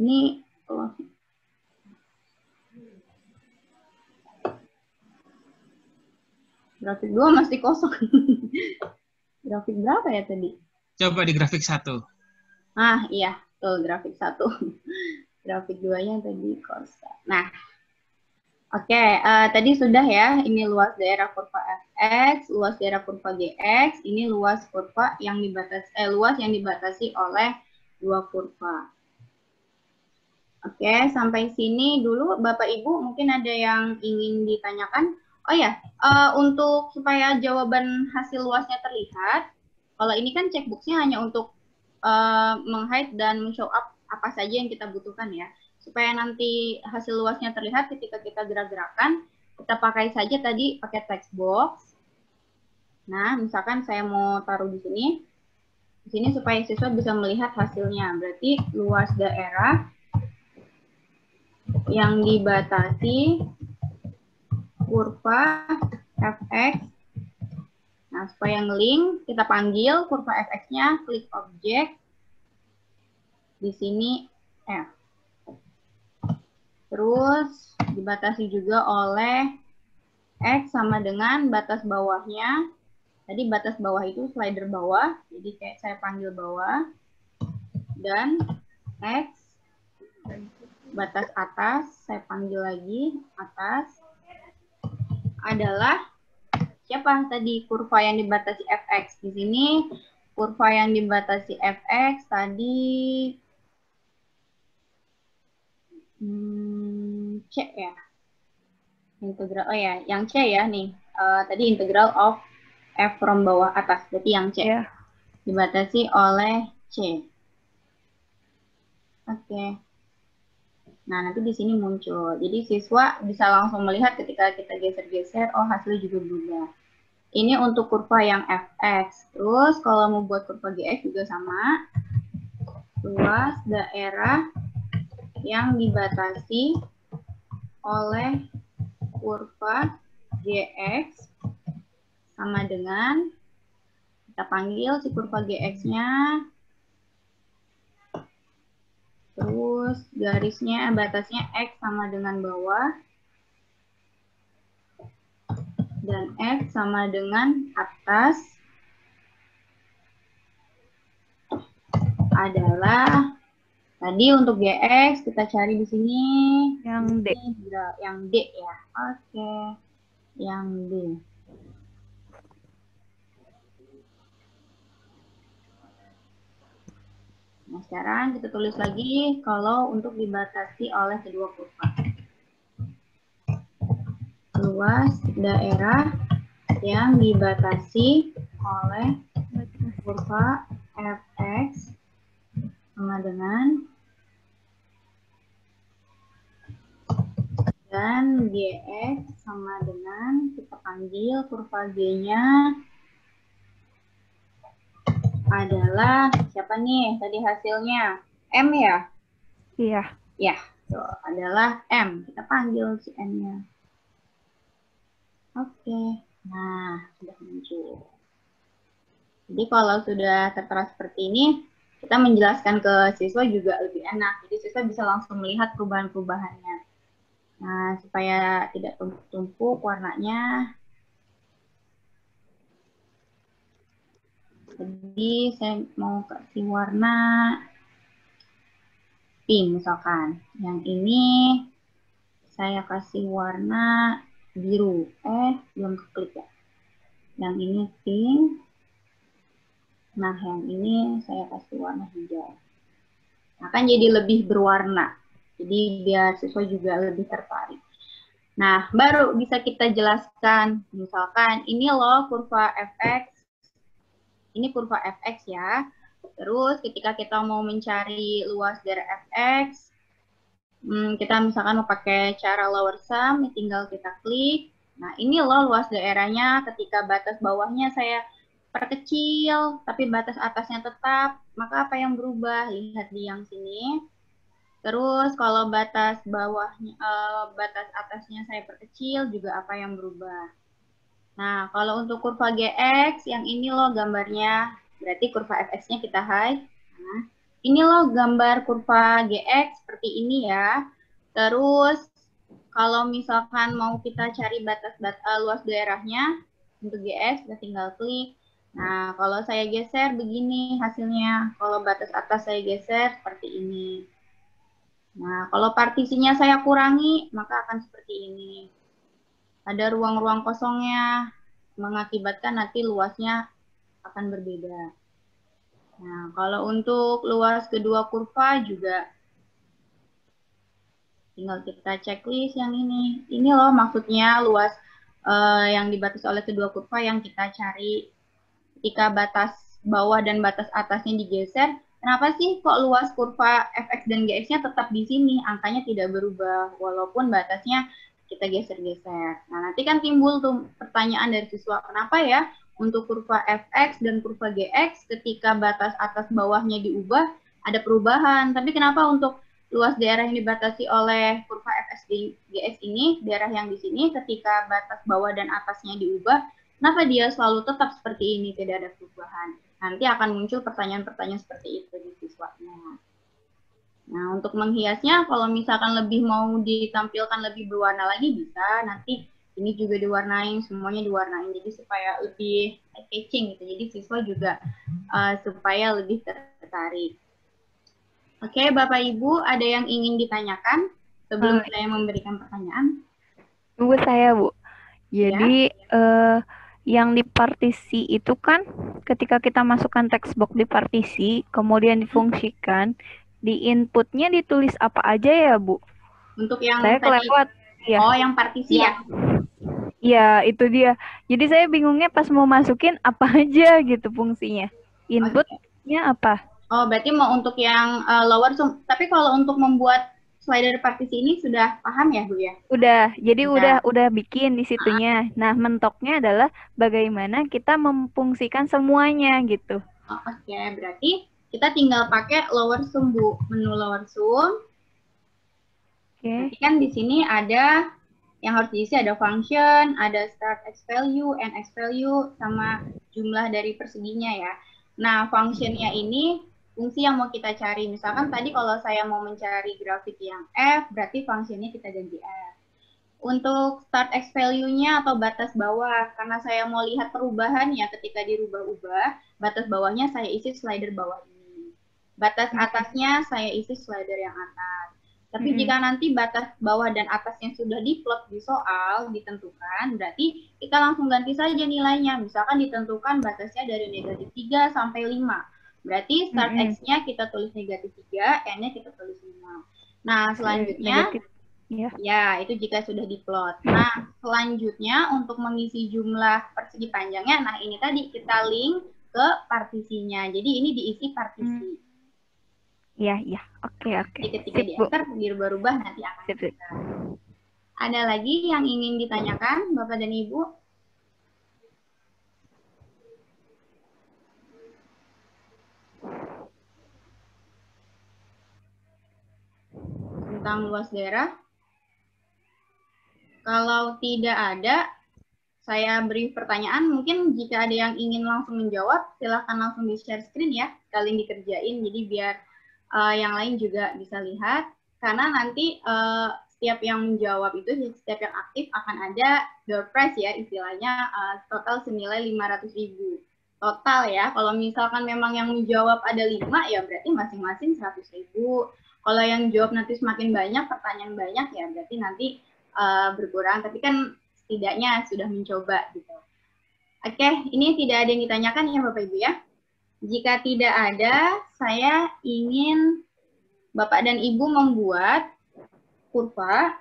Ini, grafik 2 masih kosong. Grafik berapa ya tadi? Coba di grafik 1. Iya, tuh grafik 1. Grafik 2-nya tadi kosong. Nah, oke, tadi sudah ya, ini luas daerah kurva fx, luas daerah kurva gx, ini luas kurva yang dibatasi oleh dua kurva. Oke, sampai sini dulu Bapak Ibu mungkin ada yang ingin ditanyakan. Oh ya, untuk supaya jawaban hasil luasnya terlihat, kalau ini kan checkboxnya hanya untuk meng-hide dan show up apa saja yang kita butuhkan ya. Supaya nanti hasil luasnya terlihat ketika kita gerak-gerakan, kita pakai saja tadi pakai text box. Nah, misalkan saya mau taruh di sini supaya siswa bisa melihat hasilnya. Berarti luas daerah yang dibatasi kurva fx. Nah, supaya ngelink, kita panggil kurva fx-nya, klik objek. Di sini F. Terus dibatasi juga oleh X sama dengan batas bawahnya. Tadi batas bawah itu slider bawah, jadi kayak saya panggil bawah. Dan X, batas atas, saya panggil lagi atas, adalah siapa tadi kurva yang dibatasi fx. Di sini kurva yang dibatasi fx tadi C ya. Integral, oh ya, yang C ya nih. Tadi integral of f from bawah atas, berarti yang C ya. Dibatasi oleh C. Oke. Nah, nanti di sini muncul. Jadi siswa bisa langsung melihat ketika kita geser-geser, oh hasilnya juga berubah. Ini untuk kurva yang fx. Terus kalau mau buat kurva gx juga sama. Luas daerah yang dibatasi oleh kurva gx sama dengan, kita panggil si kurva gx-nya, terus garisnya, batasnya x sama dengan bawah, dan x sama dengan atas, adalah Tadi untuk GX kita cari di sini. Yang D. Yang D ya. Oke. Yang D. Nah, sekarang kita tulis lagi kalau untuk dibatasi oleh kedua kurva. Luas daerah yang dibatasi oleh kurva fx sama dengan dan gx sama dengan, kita panggil kurva g-nya adalah siapa nih tadi hasilnya? M ya? Iya. Ya, so, adalah M. Kita panggil si M-nya. Oke, nah sudah muncul. Jadi kalau sudah tertera seperti ini, kita menjelaskan ke siswa juga lebih enak. Jadi siswa bisa langsung melihat perubahan-perubahannya. Nah, supaya tidak tumpuk-tumpuk warnanya. Jadi saya mau kasih warna pink misalkan. Yang ini saya kasih warna biru. Belum keklik ya. Yang ini pink. Nah, yang ini saya kasih warna hijau. Nah, kan jadi lebih berwarna. Jadi biar siswa juga lebih tertarik. Nah, baru bisa kita jelaskan. Misalkan ini loh kurva fx. Ini kurva fx ya. Terus ketika kita mau mencari luas daerah fx, kita misalkan mau pakai cara lower sum, tinggal kita klik. Nah, ini loh luas daerahnya ketika batas bawahnya saya perkecil, tapi batas atasnya tetap, maka apa yang berubah? Lihat di yang sini. Terus kalau batas bawahnya, batas atasnya saya perkecil, juga apa yang berubah? Nah, kalau untuk kurva GX, yang ini loh gambarnya, berarti kurva FX-nya kita hide. Nah, ini loh gambar kurva GX seperti ini ya. Terus, kalau misalkan mau kita cari luas daerahnya, untuk GX, kita tinggal klik. Nah, kalau saya geser begini hasilnya. Kalau batas atas saya geser seperti ini. Nah, kalau partisinya saya kurangi, maka akan seperti ini. Ada ruang-ruang kosongnya, mengakibatkan nanti luasnya akan berbeda. Nah, kalau untuk luas kedua kurva juga tinggal kita checklist yang ini. Ini loh maksudnya luas yang dibatasi oleh kedua kurva yang kita cari. Ketika batas bawah dan batas atasnya digeser, kenapa sih kok luas kurva fx dan gx-nya tetap di sini, angkanya tidak berubah walaupun batasnya kita geser-geser. Nah, nanti kan timbul tuh pertanyaan dari siswa, kenapa ya untuk kurva fx dan kurva gx ketika batas atas bawahnya diubah ada perubahan, tapi kenapa untuk luas daerah yang dibatasi oleh kurva fx dan gx ini, daerah yang di sini ketika batas bawah dan atasnya diubah, kenapa dia selalu tetap seperti ini, tidak ada perubahan? Nanti akan muncul pertanyaan-pertanyaan seperti itu di siswanya. Nah, untuk menghiasnya, kalau misalkan lebih mau ditampilkan lebih berwarna lagi, bisa. Nanti ini juga diwarnain, semuanya diwarnain. Jadi supaya lebih catching gitu. Jadi siswa juga supaya lebih tertarik. Oke, Bapak Ibu, ada yang ingin ditanyakan sebelum saya memberikan pertanyaan? Tunggu saya, Bu. Jadi, yang di partisi itu kan ketika kita masukkan text box di partisi, kemudian difungsikan, di inputnya ditulis apa aja ya, Bu? Untuk yang saya kelewat. Ya. Oh, yang partisi ya? Iya, itu dia. Jadi saya bingungnya pas mau masukin apa aja gitu fungsinya. Inputnya apa? Oh, berarti mau untuk yang lower sum. Tapi kalau untuk membuat slider partisi ini sudah paham ya, Bu ya? Udah. Jadi udah bikin di situnya. Nah, mentoknya adalah bagaimana kita memfungsikan semuanya gitu. Oh, Oke, berarti kita tinggal pakai lower sum, Bu. Menu lower sum. Nanti kan di sini ada yang harus diisi, ada function, ada start x value, end x value, sama jumlah dari perseginya ya. Nah, functionnya ini fungsi yang mau kita cari. Misalkan tadi kalau saya mau mencari grafik yang f, berarti functionnya kita ganti f. Untuk start x value-nya atau batas bawah, karena saya mau lihat perubahan ya ketika dirubah-ubah, batas bawahnya saya isi slider bawah ini. Batas atasnya saya isi slider yang atas. Tapi jika nanti batas bawah dan atasnya sudah diplot di soal, ditentukan, berarti kita langsung ganti saja nilainya. Misalkan ditentukan batasnya dari negatif 3 sampai 5. Berarti start X-nya kita tulis negatif 3, N-nya kita tulis 5. Nah, selanjutnya, ya itu jika sudah diplot. Nah, selanjutnya untuk mengisi jumlah persegi panjangnya, nah ini tadi kita link ke partisinya. Jadi ini diisi partisi. Iya. Oke. Jadi ketika di-enter, dirubah-rubah nanti akan bisa. Ada lagi yang ingin ditanyakan, Bapak dan Ibu? Tentang luas daerah? Kalau tidak ada, saya beri pertanyaan. Mungkin jika ada yang ingin langsung menjawab, silahkan langsung di-share screen ya. Sekalian dikerjain, jadi biar yang lain juga bisa lihat, karena nanti setiap yang menjawab itu, setiap yang aktif akan ada door prize ya, istilahnya total senilai 500.000 total ya. Kalau misalkan memang yang menjawab ada 5 ya berarti masing-masing 100.000. Kalau yang jawab nanti semakin banyak, pertanyaan banyak ya berarti nanti berkurang, tapi kan setidaknya sudah mencoba gitu. Oke, ini tidak ada yang ditanyakan ya Bapak Ibu ya. Jika tidak ada, saya ingin Bapak dan Ibu membuat kurva.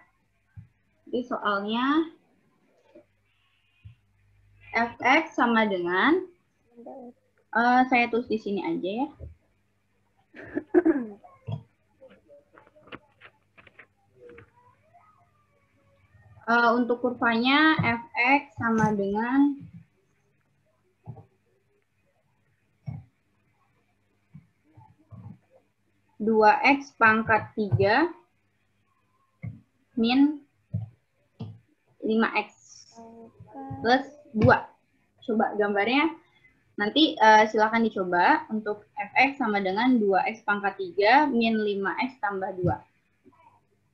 Jadi soalnya fx sama dengan, saya tulis di sini aja ya. Untuk kurvanya fx sama dengan 2x pangkat 3 min 5x plus 2. Coba gambarnya. Nanti silakan dicoba. Untuk fx sama dengan 2x pangkat 3 min 5x tambah 2.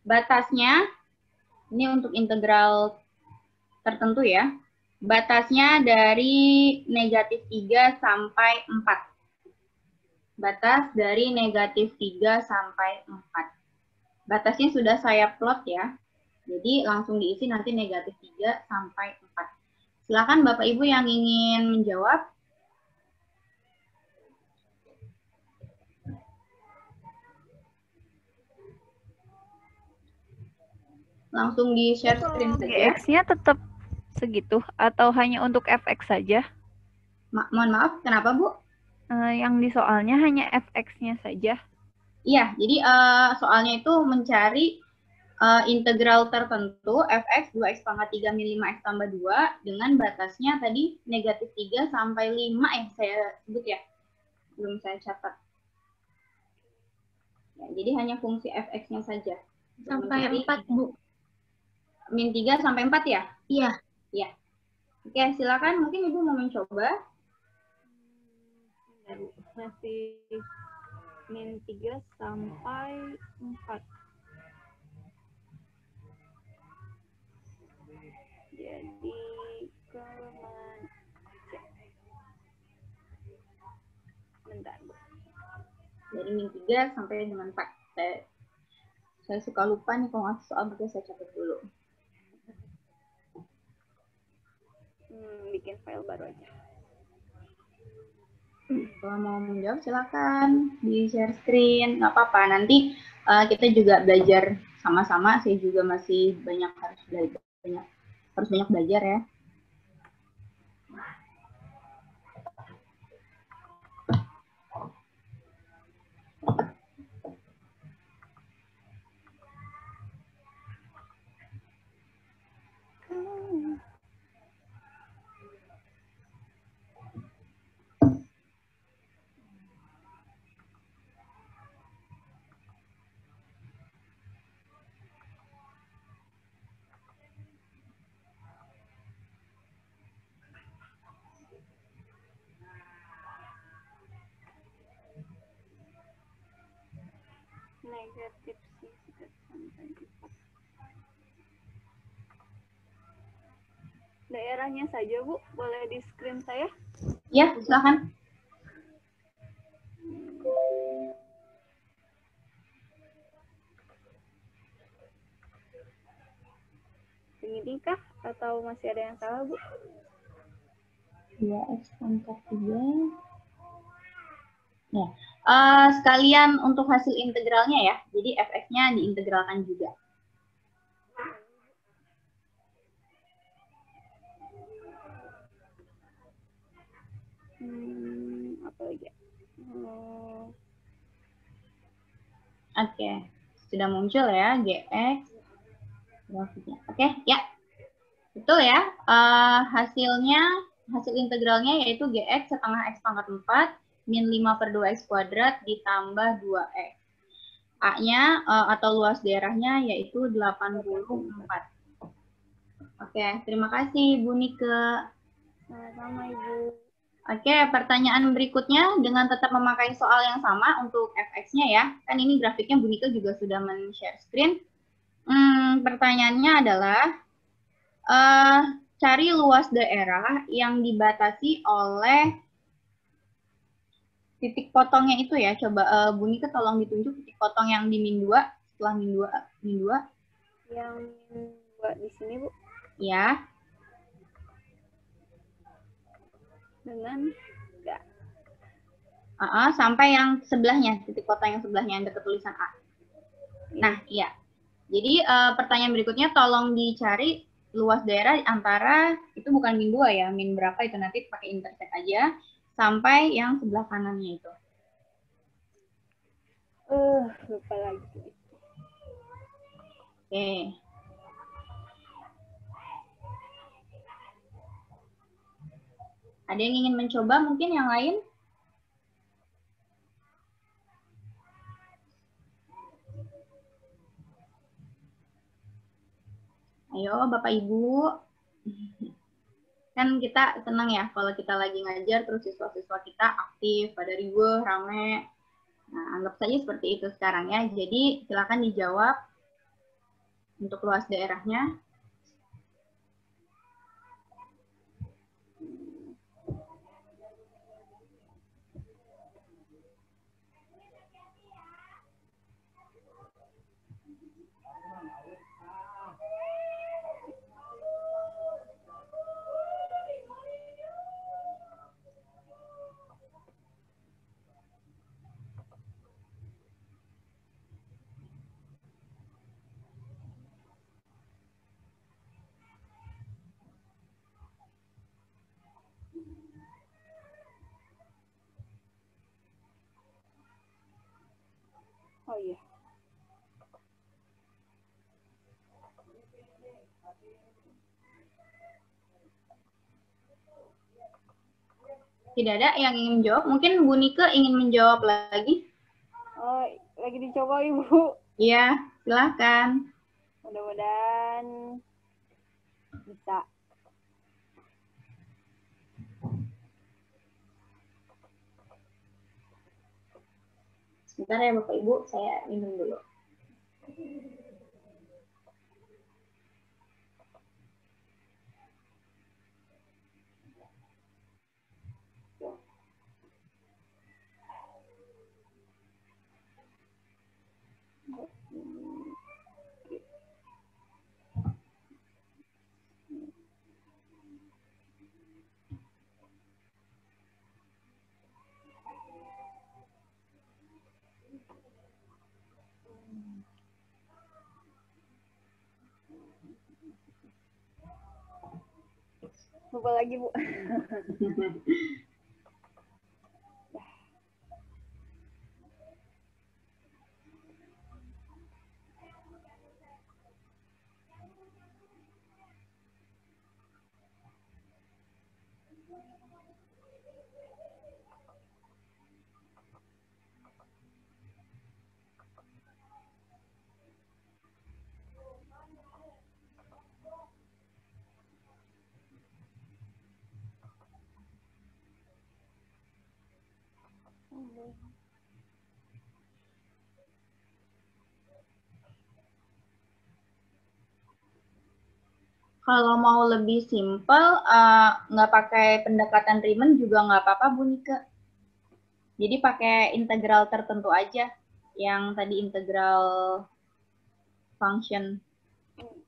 Batasnya, ini untuk integral tertentu ya. Batasnya dari negatif 3 sampai 4. Batas dari negatif 3 sampai 4. Batasnya sudah saya plot ya. Jadi langsung diisi nanti negatif 3 sampai 4. Silakan Bapak Ibu yang ingin menjawab. Langsung di-share screen saja. X-nya tetap segitu atau hanya untuk fx saja? Mohon maaf, kenapa Bu? Yang di soalnya hanya fx-nya saja. Iya, jadi soalnya itu mencari integral tertentu fx 2x pangkat 3 min 5x tambah 2 dengan batasnya tadi negatif 3 sampai 5 saya sebut ya. Belum saya catat. Ya, jadi hanya fungsi fx-nya saja. Sampai 4, Bu. Min 3 sampai 4 ya? Iya. Iya. Oke, silakan. Mungkin Ibu mau mencoba. Masih min 3 sampai 4. Jadi bentar. Dari min 3 sampai dengan 4. Saya suka lupa nih kalau ngasih soal, berarti saya catat dulu. Bikin file baru aja. Kalau mau menjawab silakan di-share screen, nggak apa-apa. Nanti kita juga belajar sama-sama. Saya juga masih harus banyak belajar ya. Negatif sih sampai 4. Daerahnya saja Bu, boleh di screen saya? Ya, silakan. ini kah? Atau masih ada yang salah, Bu? 2x pangkat 3. Ya. Sekalian untuk hasil integralnya ya. Jadi fx-nya diintegralkan juga. Apa lagi? Oke. Sudah muncul ya gx grafiknya. Oke, ya. Betul ya. Hasil integralnya yaitu gx setengah x pangkat 4 min 5/2x kuadrat ditambah 2x. A-nya atau luas daerahnya yaitu 84. Oke, terima kasih Bu Nike. Sama-sama, Ibu. Oke, pertanyaan berikutnya dengan tetap memakai soal yang sama untuk fx-nya ya. Kan ini grafiknya Bu Nike juga sudah men-share screen. Pertanyaannya adalah cari luas daerah yang dibatasi oleh titik potongnya itu ya. Coba Bu Nike tolong ditunjuk titik potong yang di min 2 setelah min 2. Yang min 2 di sini, Bu. Ya. Dengan enggak. Sampai yang sebelahnya, titik potong yang sebelahnya yang dekat tulisan A. Nah, iya. Jadi pertanyaan berikutnya tolong dicari luas daerah antara, itu bukan min 2 ya, min berapa itu nanti pakai intersect aja, sampai yang sebelah kanannya itu. Lupa lagi. Oke. Ada yang ingin mencoba mungkin yang lain? Ayo Bapak Ibu. Kan kita senang ya kalau kita lagi ngajar terus siswa-siswa kita aktif, pada riuh, rame. Nah, anggap saja seperti itu sekarang ya. Jadi silakan dijawab untuk luas daerahnya. Oh iya. Tidak ada yang ingin menjawab. Mungkin Bu Nike ingin menjawab lagi. Oh, lagi dicoba, Ibu. Iya, silahkan. Mudah-mudahan bisa. Sebentar ya Bapak Ibu, saya minum dulu. Lupa lagi, Bu. Kalau mau lebih simpel, nggak pakai pendekatan Riemann juga nggak apa-apa, Bu Nike. Jadi pakai integral tertentu aja, yang tadi integral function.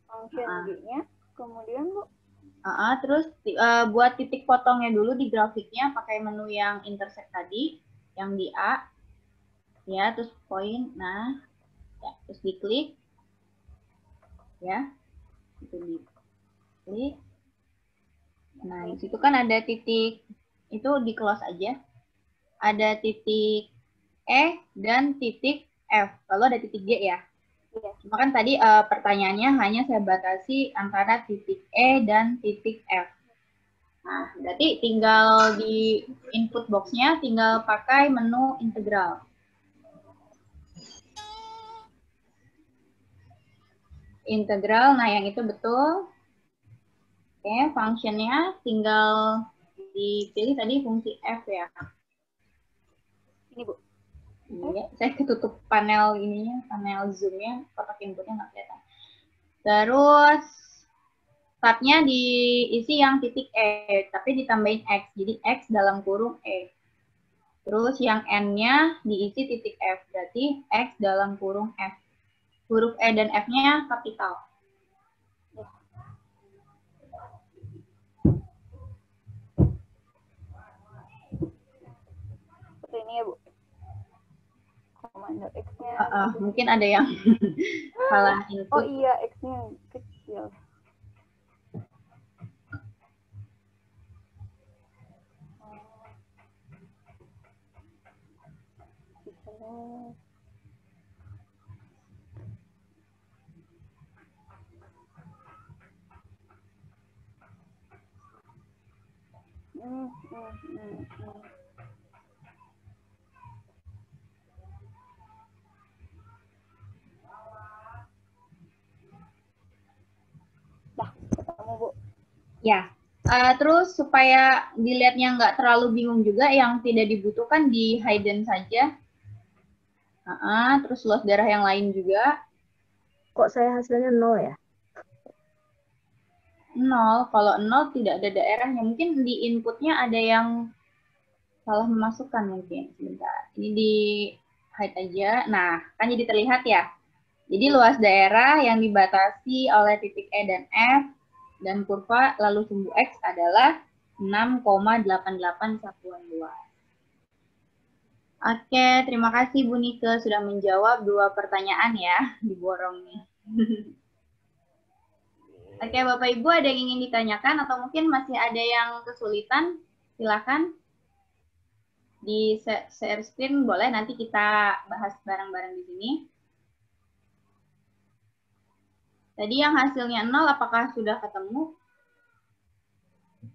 Function G-nya? Kemudian, Bu? Terus buat titik potongnya dulu di grafiknya pakai menu yang intersect tadi, yang di A. Ya, terus poin. Nah, ya, terus diklik. Ya, itu diklik. Nah, di situ kan ada titik, itu di close aja. Ada titik E dan titik F. Kalau ada titik G ya. Cuma kan tadi pertanyaannya hanya saya batasi antara titik E dan titik F. Nah, berarti tinggal di input box-nya tinggal pakai menu integral. Integral, nah yang itu betul. Oke, functionnya tinggal dipilih tadi fungsi F ya. Ini, Bu. Iya, saya ketutup panel ininya, panel zoom-nya, kotak inputnya nggak kelihatan. Terus tab-nya diisi yang titik E, tapi ditambahin X. Jadi X dalam kurung E. Terus yang N-nya diisi titik F, berarti X dalam kurung F. Huruf E dan F-nya kapital. Seperti ini ya, Bu. Komando X-nya. Mungkin ada yang salah input. Oh iya, X-nya kecil. Dah, ketemu, Bu. Ya, terus supaya dilihatnya nggak terlalu bingung juga, yang tidak dibutuhkan di hidden saja. Terus luas darah yang lain juga. Kok saya hasilnya 0 ya? 0, kalau 0 tidak ada daerahnya. Mungkin di inputnya ada yang salah memasukkan mungkin. Sebentar, ini di hide aja. Nah, kan jadi terlihat ya. Jadi luas daerah yang dibatasi oleh titik E dan F dan kurva lalu sumbu X adalah 6,88 satuan luas. Oke, terima kasih Bu Nike sudah menjawab 2 pertanyaan ya di borong nih. Oke, Bapak Ibu ada yang ingin ditanyakan atau mungkin masih ada yang kesulitan? Silakan. Di share screen boleh, nanti kita bahas bareng-bareng di sini. Tadi yang hasilnya 0, apakah sudah ketemu?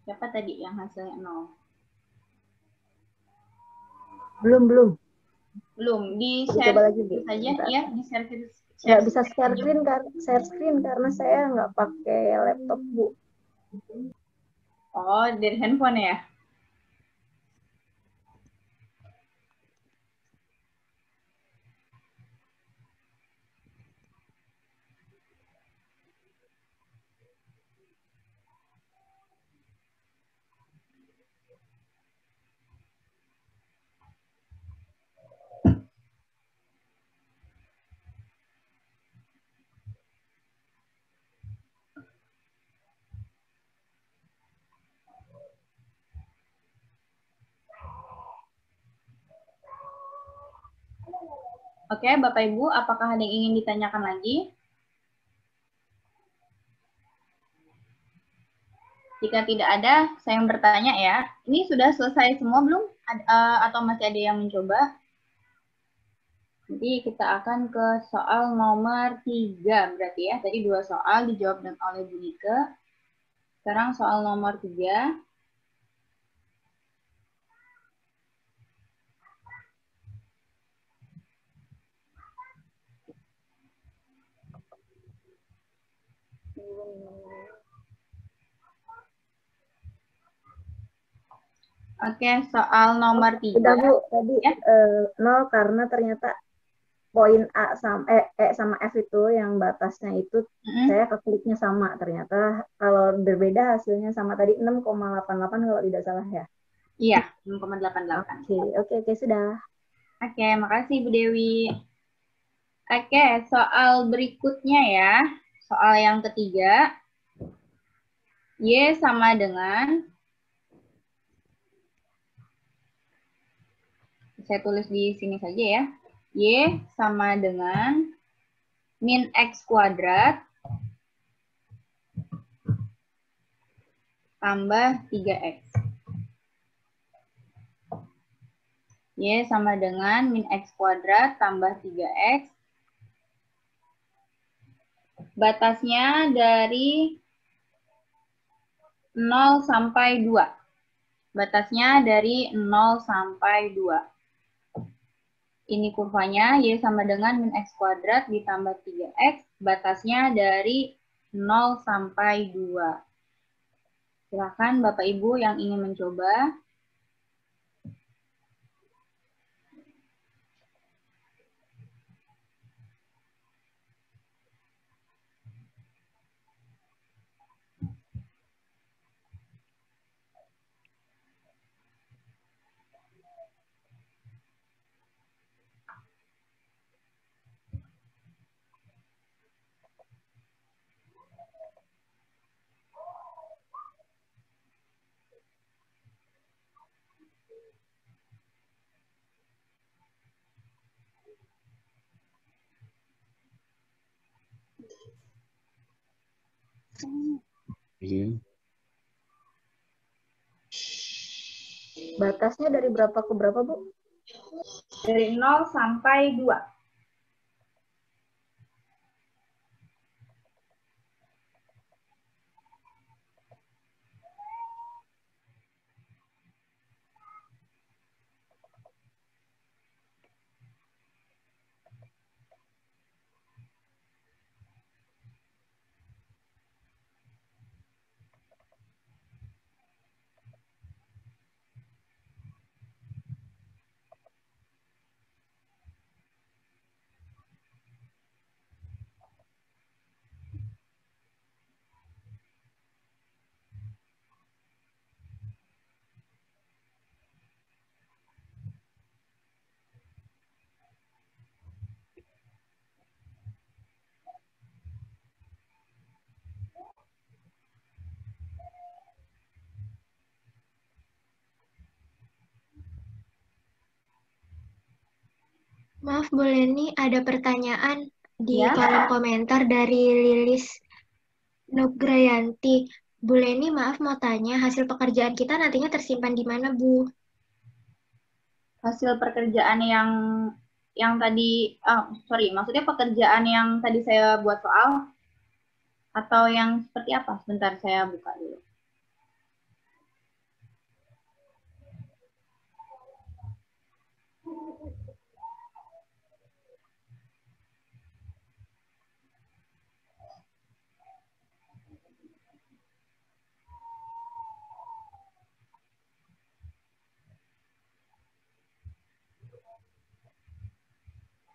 Siapa tadi yang hasilnya 0? Belum. Di share coba lagi, Bu. saja, ya, di share. Nggak bisa share screen karena saya nggak pakai laptop, Bu. Oh, dari handphone ya? Oke, Bapak Ibu, apakah ada yang ingin ditanyakan lagi? Jika tidak ada, saya yang bertanya ya. Ini sudah selesai semua belum? Atau masih ada yang mencoba? Jadi kita akan ke soal nomor 3 berarti ya. Tadi 2 soal dijawab oleh Bu Nike. Sekarang soal nomor 3. Oke, soal nomor 3. Udah, Bu, tadi ya? 0 karena ternyata poin A sama E sama F itu yang batasnya itu saya kekliknya sama. Ternyata kalau berbeda hasilnya sama tadi 6,88 kalau tidak salah ya. Iya, 6,88. Oke, sudah. Oke, makasih Bu Dewi. Oke, soal berikutnya ya. Soal yang ketiga. Y sama dengan, saya tulis di sini saja ya. Y sama dengan min X kuadrat tambah 3X. Y sama dengan min X kuadrat tambah 3X. Batasnya dari 0 sampai 2. Batasnya dari 0 sampai 2. Ini kurvanya, Y sama dengan min X kuadrat ditambah 3X. Batasnya dari 0 sampai 2. Silakan Bapak Ibu yang ingin mencoba. Batasnya dari berapa ke berapa, Bu? Dari 0 sampai 2. Maaf, Bu Leni, ada pertanyaan di Ya. kolom komentar dari Lilis Nugrayanti. Bu Leni, maaf mau tanya, hasil pekerjaan kita nantinya tersimpan di mana, Bu? Hasil pekerjaan yang tadi, maksudnya pekerjaan yang tadi saya buat soal atau yang seperti apa? Sebentar, saya buka dulu.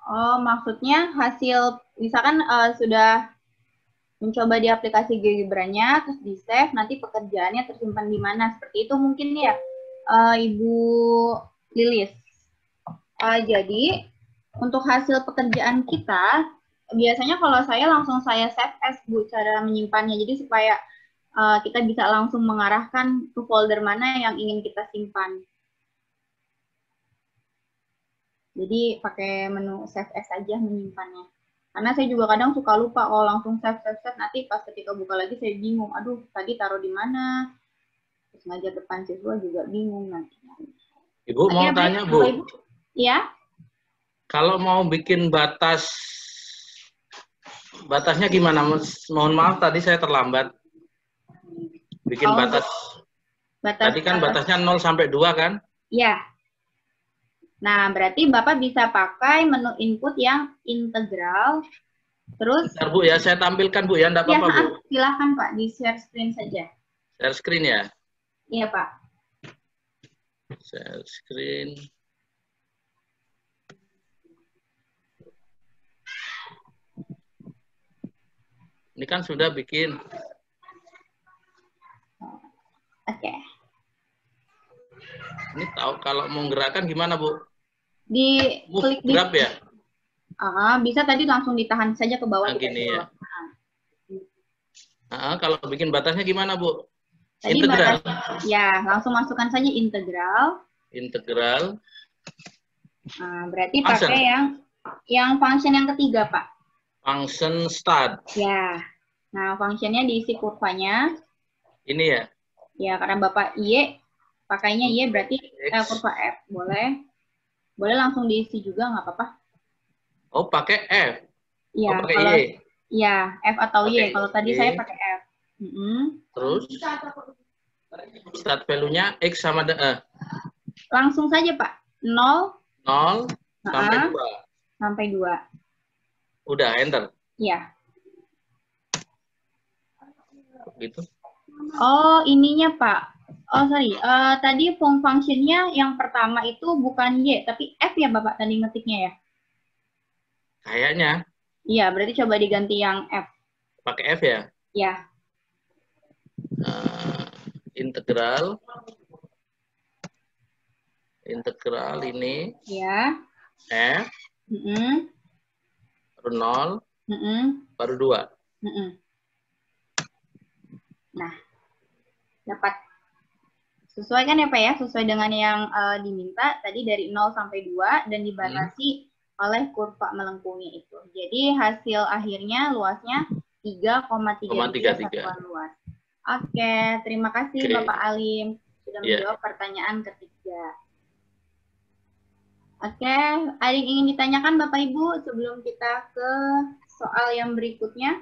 Oh, maksudnya hasil, misalkan sudah mencoba di aplikasi GeoGebra-nya, terus di-save, nanti pekerjaannya tersimpan di mana? Seperti itu mungkin ya, Ibu Lilis. Jadi, untuk hasil pekerjaan kita, biasanya kalau saya langsung saya save as, Bu, cara menyimpannya. Jadi supaya kita bisa langsung mengarahkan ke folder mana yang ingin kita simpan. Jadi pakai menu save as saja menyimpannya. Karena saya juga kadang suka lupa kalau langsung save, nanti pas ketika buka lagi saya bingung. Aduh, tadi taruh di mana? Terus ngajar depan siswa juga bingung nanti. Ibu mau tanya, Bu. Ibu? Ya. Kalau mau bikin batasnya gimana? Mohon maaf tadi saya terlambat. Bikin batas. Tadi kan batasnya 0 sampai 2 kan? Iya. Nah, berarti Bapak bisa pakai menu input yang integral. Terus, bentar, Bu ya, saya tampilkan Bu ya, enggak apa-apa Bu. Silakan Pak, di share screen saja. Share screen ya? Iya Pak. Share screen. Ini kan sudah bikin. Oke. Ini tahu kalau mau gerakan gimana Bu? Klik di grab ya? Bisa tadi langsung ditahan saja ke bawah. Nah, gini ya. Kalau bikin batasnya gimana Bu? Tadi integral. Ya, langsung masukkan saja integral. Integral. Nah, berarti pakai yang function yang ketiga, Pak. Function start. Ya. Nah, functionnya diisi kurvanya. Ini ya? Ya, karena Bapak Y, pakainya Y berarti kurva F. Boleh. Boleh langsung diisi juga, nggak apa-apa. Oh, pakai F? Iya, pakai kalau, Y? Ya, F atau Y. Kalau tadi Y. saya pakai F. Terus, start value-nya X sama langsung saja, Pak. 0. Sampai 2. Sampai 2. Udah, enter? Iya. Gitu. Oh, ininya, Pak. Oh, sorry. Tadi function-nya yang pertama itu bukan Y, tapi F ya, Bapak, tadi ngetiknya ya? Kayaknya. Iya, berarti coba diganti yang F. Pakai F ya? Iya. Integral. Integral ini. Ya. F. Baru 0. Baru 2. Nah, dapat. Sesuai kan ya, Pak ya? Sesuai dengan yang diminta. Tadi dari 0 sampai 2 dan dibatasi oleh kurva melengkungnya itu. Jadi hasil akhirnya luasnya 3,33 satuan luas. Oke, terima kasih Bapak Alim sudah menjawab pertanyaan ketiga. Oke, ada yang ingin ditanyakan Bapak Ibu sebelum kita ke soal yang berikutnya?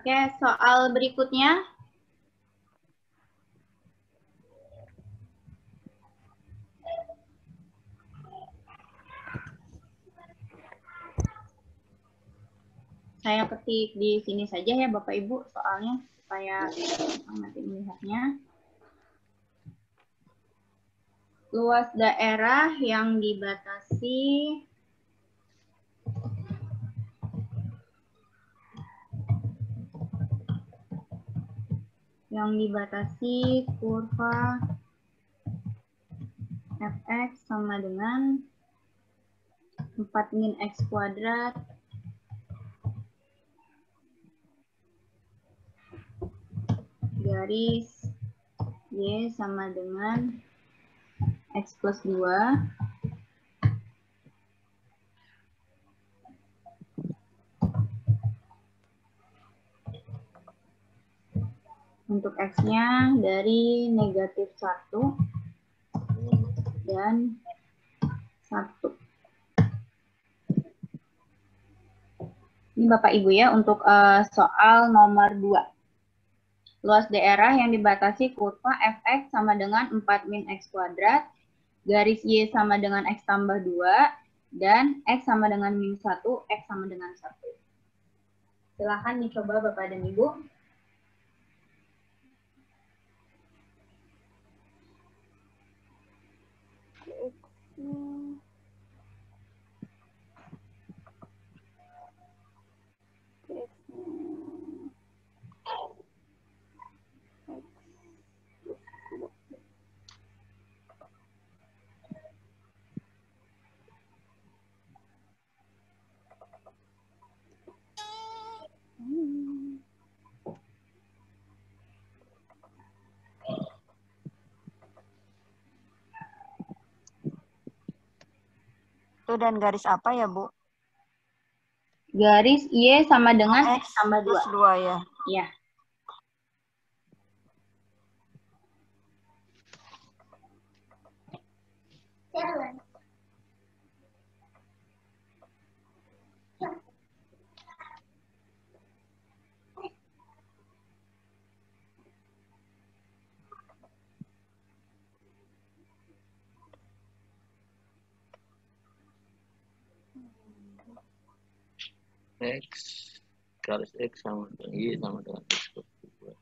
Oke, soal berikutnya. Saya ketik di sini saja ya Bapak Ibu soalnya supaya nanti melihatnya. Luas daerah yang dibatasi kurva fx sama dengan 4 min x kuadrat garis y sama dengan x plus 2 untuk x-nya dari negatif 1 dan 1. Ini Bapak Ibu ya untuk soal nomor 2. Luas daerah yang dibatasi kurva fx sama dengan 4 min x kuadrat, garis y sama dengan x tambah 2, dan x sama dengan min 1, x sama dengan 1. Silahkan dicoba Bapak dan Ibu. Itu dan garis apa ya, Bu? Garis Y sama dengan X tambah 2. Plus 2 ya? Iya. X garis X sama dengan Y sama dengan X plus 2.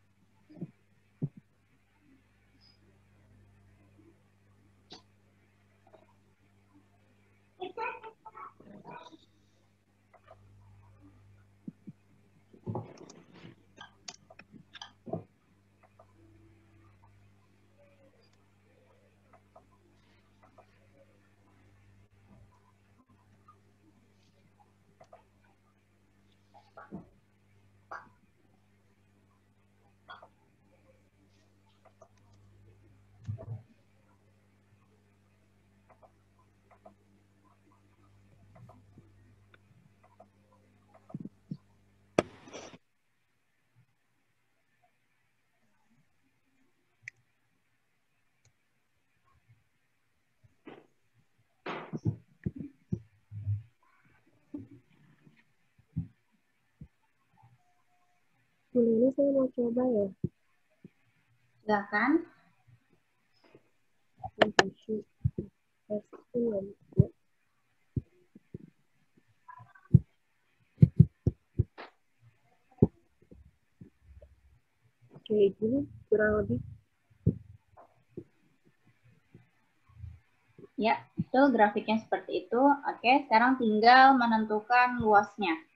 Ini saya mau coba ya. Silakan. Kayak gini kurang lebih. Ya, betul grafiknya seperti itu. Oke, sekarang tinggal menentukan luasnya.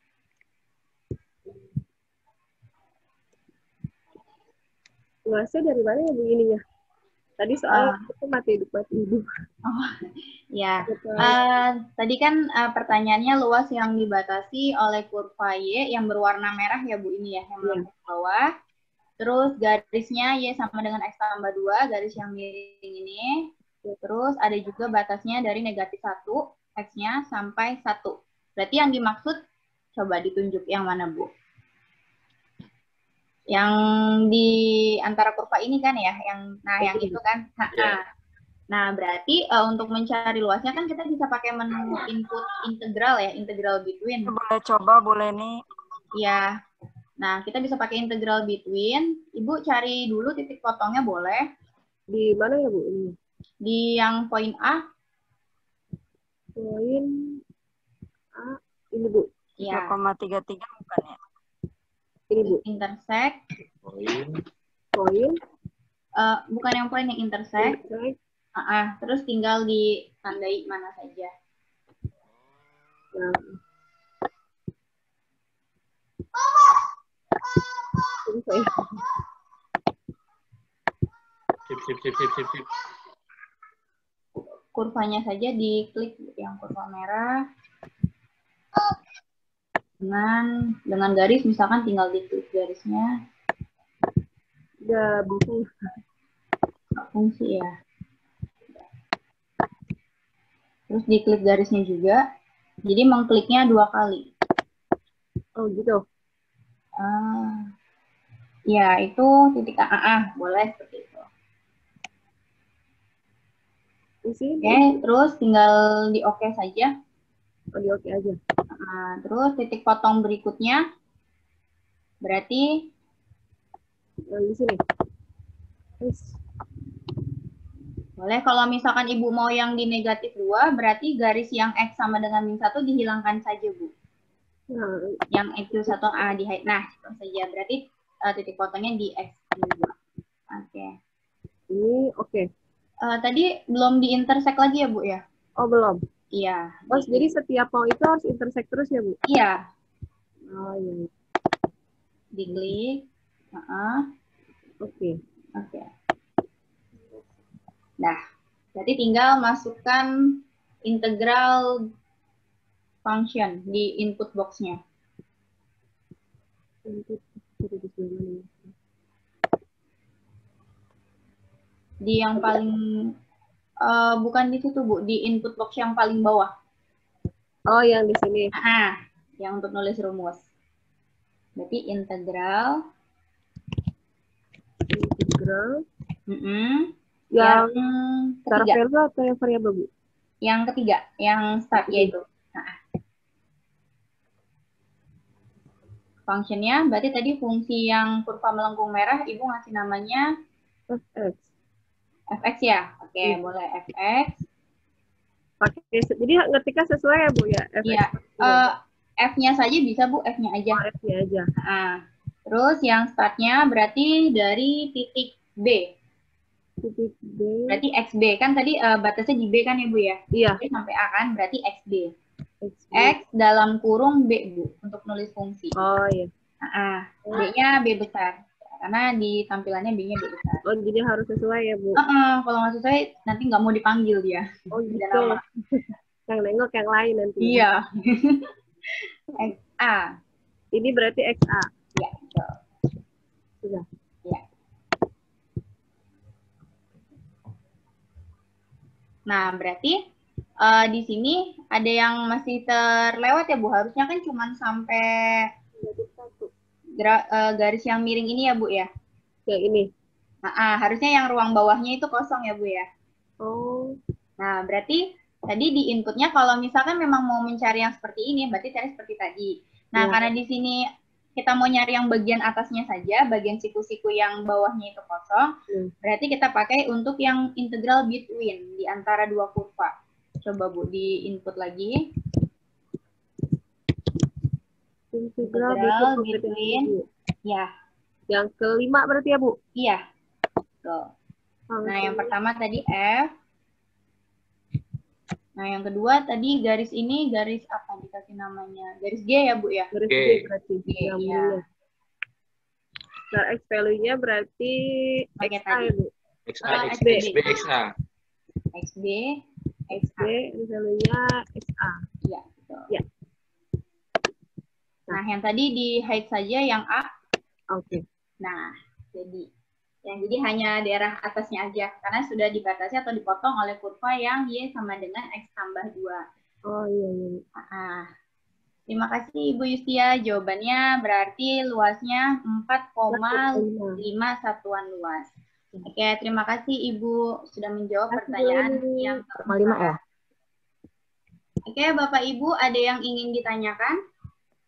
Luasnya dari mana ya Bu ininya? Tadi soal itu mati hidup. Oh, ya. Tadi kan pertanyaannya luas yang dibatasi oleh kurva Y yang berwarna merah ya Bu ini ya, yang melengkung ke bawah. Terus garisnya Y sama dengan X tambah 2, garis yang miring ini. Terus ada juga batasnya dari negatif 1, X-nya sampai 1. Berarti yang dimaksud, coba ditunjuk yang mana Bu? Yang di antara kurva ini kan ya, yang itu kan. Nah, berarti untuk mencari luasnya kan kita bisa pakai menu input integral ya, integral between. Boleh coba, boleh nih. Ya. Nah, kita bisa pakai integral between. Ibu cari dulu titik potongnya boleh. Di mana ya Bu ini? Di yang poin A. Poin A ini Bu. Ya. 0,33 bukan ya? Ini Bu. Intersect. Poin. Bukan yang poin, yang intersect. Terus tinggal ditandai mana saja. Sip. Kurvanya saja diklik yang kurva merah. Dengan garis, misalkan tinggal diklik garisnya. Nggak fungsi ya. Terus diklik garisnya juga. Jadi mengkliknya 2 kali. Oh gitu. Ya, itu titik boleh seperti itu. Oke, terus tinggal di oke saja. Oh, di oke aja. Terus titik potong berikutnya berarti di sini. Boleh kalau misalkan Ibu mau yang di negatif 2, berarti garis yang X sama dengan min 1 dihilangkan saja, Bu. Yang X1A di hide. Nah, itu saja. Berarti titik potongnya di X juga. Oke. Ini oke. Tadi belum di intersect lagi ya, Bu ya? Oh, belum. Iya. Oh, jadi setiap mau itu harus intersect terus ya, Bu? Iya. Oh, iya. Diklik. Oke. Nah, berarti tinggal masukkan integral function di input box-nya. Di yang paling, bukan di situ Bu, di input box yang paling bawah. Oh, yang di sini. Yang untuk nulis rumus. Berarti integral. Yang variabel atau yang variabel, Bu? Yang ketiga, yang start yaitu. Fungsinya, berarti tadi fungsi yang kurva melengkung merah, Ibu ngasih namanya fx. Fx ya? Oke, boleh fx. Jadi ngetiknya sesuai ya, Bu ya? Iya. F-nya saja bisa, Bu, F-nya aja. F-nya aja. Terus yang startnya berarti dari titik B. Titik B. Berarti XB. Kan tadi batasnya di B kan ya, Bu ya? Iya. B sampai A kan, berarti XB. X dalam kurung B, Bu, untuk nulis fungsi. Oh, iya. B-nya B besar. Karena di tampilannya B-nya B besar. Oh, jadi harus sesuai ya, Bu? Kalau nggak sesuai, nanti nggak mau dipanggil dia. Oh, gitu. Yang nengok yang lain nanti. Iya. XA. Ini berarti XA. Iya, betul. Sudah. Iya. Nah, berarti di sini ada yang masih terlewat ya, Bu. Harusnya kan cuma sampai garis yang miring ini ya, Bu ya? Yang ini? Harusnya yang ruang bawahnya itu kosong ya, Bu ya? Oh. Nah, berarti tadi di inputnya kalau misalkan memang mau mencari yang seperti ini, berarti cari seperti tadi. Nah, karena di sini kita mau nyari yang bagian atasnya saja, bagian siku-siku yang bawahnya itu kosong, berarti kita pakai untuk yang integral between, di antara dua kurva. Coba Bu, di input lagi. Integral between, ya. Yang kelima berarti ya Bu? Iya. Tuh. Nah, yang pertama tadi F. Nah, yang kedua tadi garis ini, garis apa dikasih namanya? Garis G ya, Bu ya? Garis G berarti. G, ya. Nah, X value-nya berarti pakai XA ya, Bu? XA, XB, XA. XB, XB, value-nya XA. Ya, betul. Ya. Nah, yang tadi di hide saja yang A. Oke. Nah, jadi hanya daerah atasnya aja, karena sudah dibatasi atau dipotong oleh kurva yang Y sama dengan X tambah 2. Oh iya. Terima kasih Ibu Yustia, jawabannya berarti luasnya 4,5 satuan luas. Oke, terima kasih Ibu sudah menjawab pertanyaan yang 5 ya. Oke, Bapak Ibu ada yang ingin ditanyakan?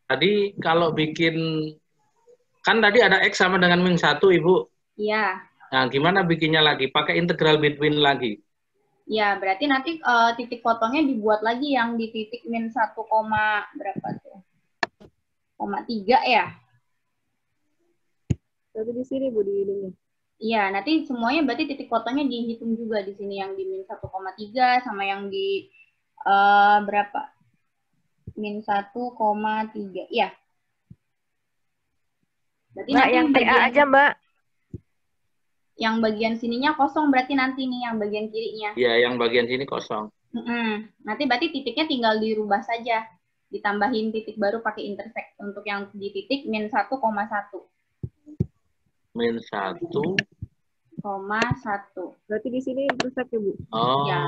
Tadi kalau bikin, kan tadi ada X sama dengan min 1 Ibu. Iya. Nah, gimana bikinnya lagi? Pakai integral between lagi? Ya, berarti nanti titik potongnya dibuat lagi yang di titik min 1, berapa tuh? 0,3 ya? Tapi di sini Bu, di ininya. Iya, nanti semuanya berarti titik potongnya dihitung juga di sini yang di min 1,3 sama yang di berapa? Min 1,3. Iya. Berarti Mbak, yang TA aja, Mbak. Yang bagian sininya kosong berarti nanti nih yang bagian kirinya. Iya, yang bagian sini kosong. Nanti berarti titiknya tinggal dirubah saja. Ditambahin titik baru pakai intersect. Untuk yang di titik min 1,1. Min 1,1. Berarti di sini intersect ya, Bu? Oh. Ya,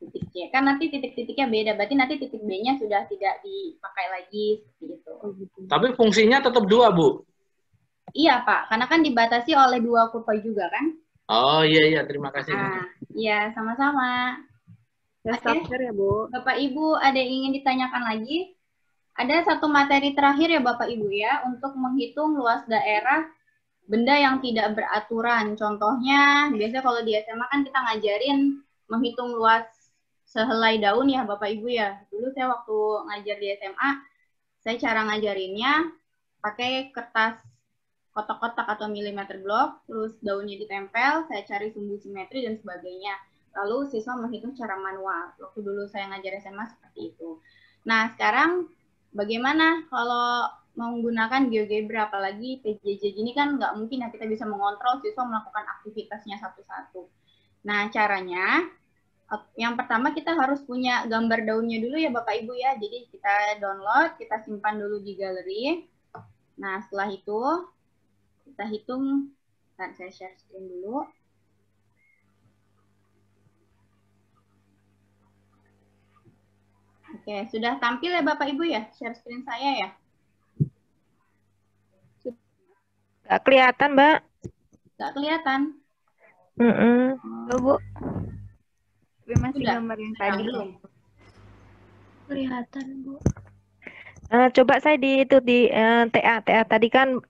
titik C. Kan nanti titik-titiknya beda. Berarti nanti titik B-nya sudah tidak dipakai lagi. Seperti itu. Tapi fungsinya tetap 2, Bu? Iya, Pak. Karena kan dibatasi oleh dua kurva juga, kan? Oh, iya. Terima kasih. Iya, sama-sama. Oke, ya, Bu. Bapak Ibu, ada yang ingin ditanyakan lagi? Ada satu materi terakhir ya, Bapak Ibu ya, untuk menghitung luas daerah benda yang tidak beraturan. Contohnya, biasanya kalau di SMA kan kita ngajarin menghitung luas sehelai daun ya, Bapak Ibu ya. Dulu saya waktu ngajar di SMA, saya cara ngajarinnya pakai kertas kotak-kotak atau milimeter blok, terus daunnya ditempel, saya cari sumbu simetri dan sebagainya. Lalu siswa menghitung secara manual. Waktu dulu saya ngajar SMA seperti itu. Nah, sekarang bagaimana kalau menggunakan GeoGebra, apalagi PJJ gini kan nggak mungkin ya kita bisa mengontrol siswa melakukan aktivitasnya satu-satu. Nah, caranya, yang pertama kita harus punya gambar daunnya dulu ya Bapak Ibu ya. Jadi kita download, kita simpan dulu di galeri. Nah, setelah itu kita hitung, ntar saya share screen dulu. Oke, sudah tampil ya Bapak Ibu ya, share screen saya ya? Nggak kelihatan, Mbak. Nggak kelihatan? Bu. Tapi masih Sudah? gambar yang tadi. Belum? Kelihatan, Bu. Coba saya di TA tadi kan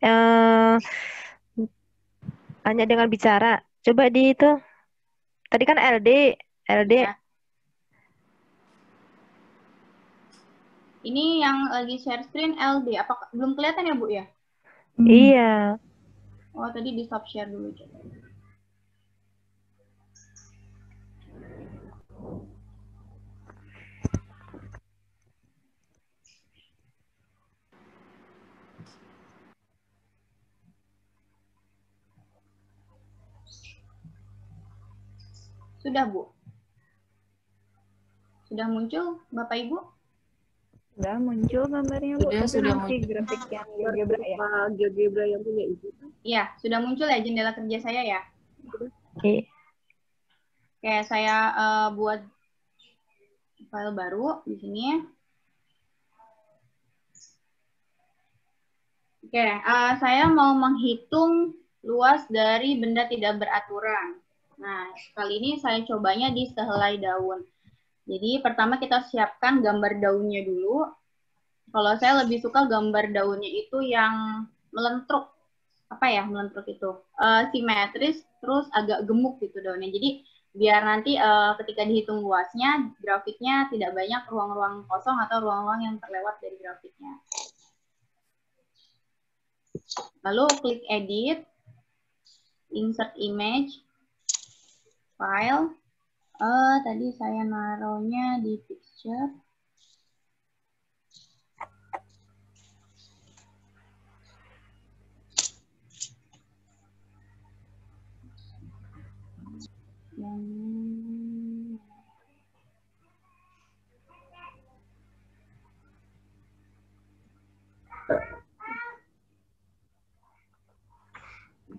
hanya dengan bicara. Coba di itu. Tadi kan LD. Ya. Ini yang lagi share screen LD. Apakah belum kelihatan ya Bu ya? Iya. Oh, tadi di stop share dulu coba. Sudah, Bu? Sudah muncul, Bapak Ibu? Sudah muncul gambarnya, Bu. Sudah muncul grafik yang GeoGebra ya. GeoGebra yang punya Ibu. Iya, sudah muncul ya jendela kerja saya ya? Oke. Oke, saya buat file baru di sini. Oke, saya mau menghitung luas dari benda tidak beraturan. Nah, kali ini saya cobanya di sehelai daun. Jadi, pertama kita siapkan gambar daunnya dulu. Kalau saya lebih suka gambar daunnya itu yang melentruk, apa ya melentruk itu, simetris, terus agak gemuk gitu daunnya. Jadi biar nanti ketika dihitung luasnya, grafiknya tidak banyak ruang-ruang kosong atau ruang-ruang yang terlewat dari grafiknya. Lalu klik edit, insert image, file. Tadi saya naruhnya di picture.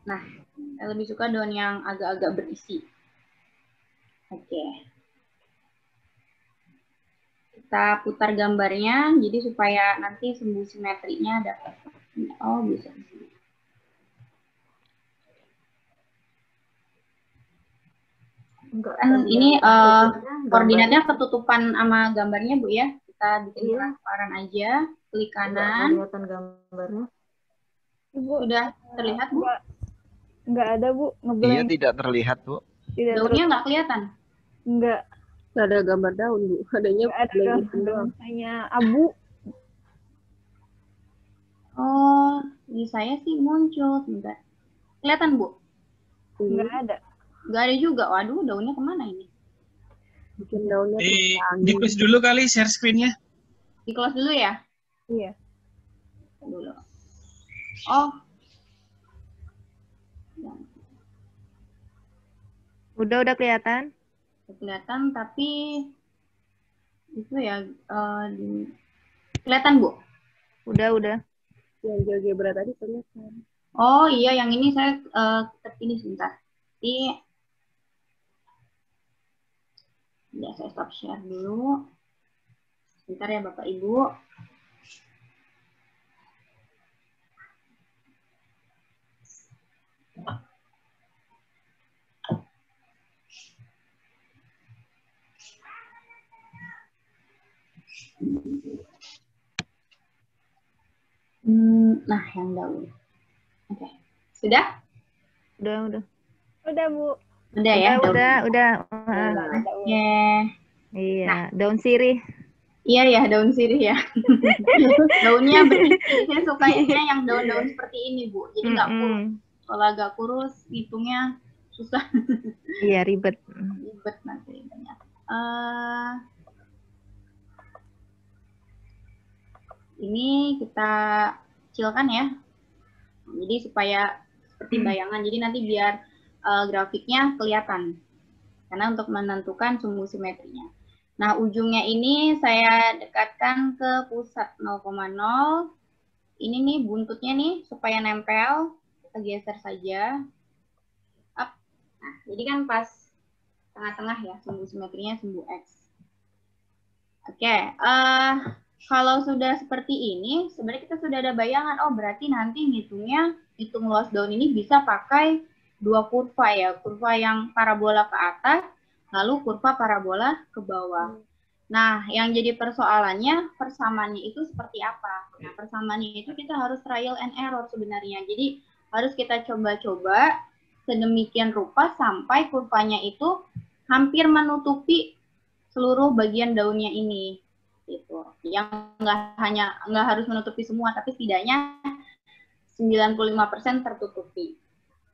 Nah, saya lebih suka daun yang agak-agak berisi. Oke. Kita putar gambarnya, jadi supaya nanti sumbu simetrinya dapat. Oh, bisa. Kan ini koordinatnya ketutupan sama gambarnya, Bu ya. Kita bikin transparan aja. Klik kanan. Kelihatan gambarnya. Ibu, sudah terlihat, Bu? Enggak ada, Bu. Iya, tidak terlihat, Bu. Daunnya nggak kelihatan? Enggak. Nggak ada gambar daun, Bu. Adanya Nggak ada gambar, hanya abu. Oh, di saya sih muncul. Sebentar. Kelihatan, Bu? Enggak ada. Nggak ada juga. Waduh, daunnya kemana ini? Bikin daunnya di close dulu kali share screen-nya. Di close dulu ya? Iya. Dulu. Oh. Udah kelihatan? Kelihatan, tapi itu ya kelihatan, Bu? Udah. yang GeoGebra tadi kelihatan. Oh iya, yang ini saya terpilih sebentar. Ya, saya stop share dulu. Sebentar ya Bapak Ibu. Nah, yang daun. Oke. Sudah? Udah, Bu. Udah ya? Udah. Oke. Iya, Nah. daun sirih. Iya ya, daun sirih ya. Daunnya berisi. Saya sukanya yang daun-daun seperti ini, Bu. Jadi nggak kurus. Kalau agak kurus, hitungnya susah. Iya, ribet. Ribet nanti banyak. Ini kita kecilkan ya. Jadi supaya seperti bayangan. Jadi nanti biar grafiknya kelihatan. Karena untuk menentukan sumbu simetrinya. Nah, ujungnya ini saya dekatkan ke pusat 0,0. Ini nih buntutnya nih supaya nempel. Kita geser saja. Up. Nah, jadi kan pas tengah-tengah ya sumbu simetrinya sumbu X. Oke, kalau sudah seperti ini, sebenarnya kita sudah ada bayangan, oh berarti nanti hitung luas daun ini bisa pakai dua kurva ya, kurva yang parabola ke atas, lalu kurva parabola ke bawah. Nah, yang jadi persoalannya, persamaannya itu seperti apa? Nah, persamaannya itu kita harus trial and error sebenarnya. Jadi, harus kita coba-coba sedemikian rupa sampai kurvanya itu hampir menutupi seluruh bagian daunnya ini. Gitu. Yang nggak harus menutupi semua, tapi setidaknya 95% tertutupi.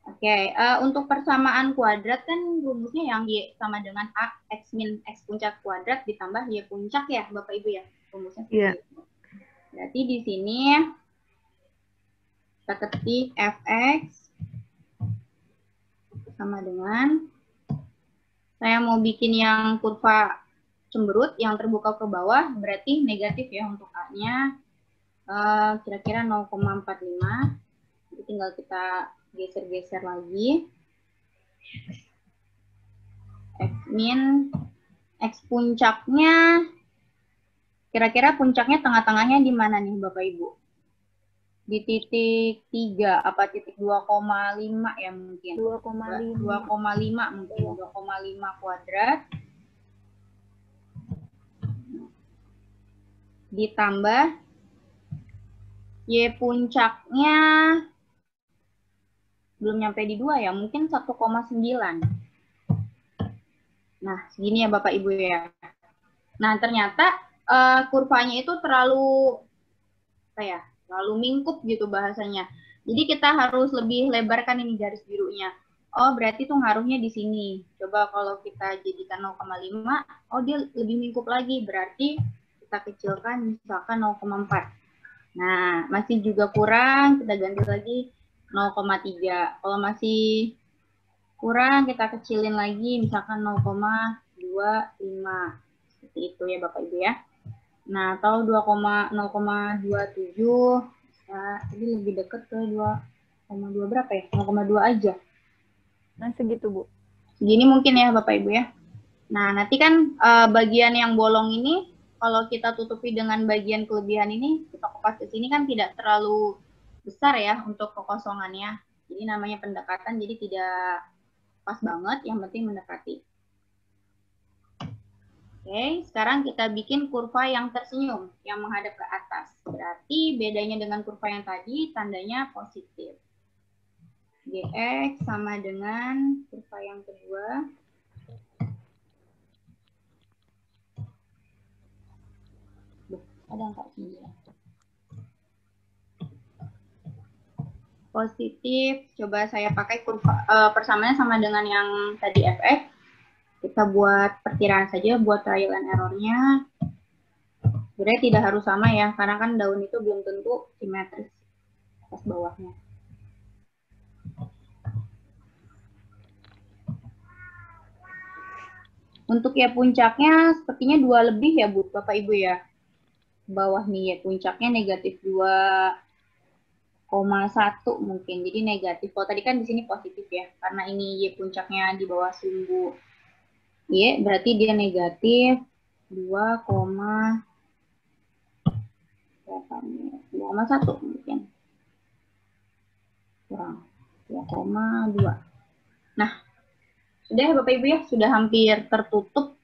Oke, untuk persamaan kuadrat kan rumusnya yang Y sama dengan A, X min X puncak kuadrat ditambah Y puncak ya, Bapak Ibu ya, rumusnya. Iya. Berarti di sini kita ketik Fx sama dengan, saya mau bikin yang kurva cemberut yang terbuka ke bawah, berarti negatif ya untuk A-nya, kira-kira 0,45. Jadi tinggal kita geser-geser lagi. X min, X puncaknya, kira-kira puncaknya tengah-tengahnya di mana nih Bapak Ibu? Di titik 3, apa titik 2,5 ya mungkin? 2,5 mungkin, 2,5 kuadrat. Ditambah Y puncaknya belum nyampe di 2 ya, mungkin 1,9. Nah, segini ya Bapak Ibu ya. Nah, ternyata kurvanya itu terlalu mingkup gitu bahasanya. Jadi kita harus lebih lebarkan ini garis birunya. Oh, berarti tuh ngaruhnya di sini. Coba kalau kita jadikan 0,5, oh dia lebih mingkup lagi. Berarti kita kecilkan misalkan 0,4. Nah, masih juga kurang, kita ganti lagi 0,3. Kalau masih kurang, kita kecilin lagi, misalkan 0,25. Seperti itu ya Bapak Ibu ya. Nah, atau 0,27. Nah, jadi lebih dekat ke 2,2 berapa ya? 0,2 aja. Nah, segitu, Bu. Segini mungkin ya Bapak Ibu ya. Nah, nanti kan bagian yang bolong ini, kalau kita tutupi dengan bagian kelebihan ini, kita kopas ke sini kan tidak terlalu besar ya untuk kekosongannya. Jadi namanya pendekatan, jadi tidak pas banget, yang penting mendekati. Oke, sekarang kita bikin kurva yang tersenyum, yang menghadap ke atas. Berarti bedanya dengan kurva yang tadi, tandanya positif. GX sama dengan kurva yang kedua. Ada angka 9. Positif, coba saya pakai kurva persamaannya sama dengan yang tadi fx. Kita buat perkiraan saja, buat trial and error-nya. Sebenarnya tidak harus sama ya, karena kan daun itu belum tentu simetris atas bawahnya. Untuk ya puncaknya sepertinya 2 lebih ya Bu, Bapak Ibu ya. Bawah nih ya puncaknya negatif 2,1 mungkin, jadi negatif. Kalau tadi kan di sini positif ya, karena ini Y puncaknya di bawah sumbu Y, berarti dia negatif 2,1 mungkin, kurang 2,2. Nah, sudah ya Bapak Ibu ya, sudah hampir tertutup.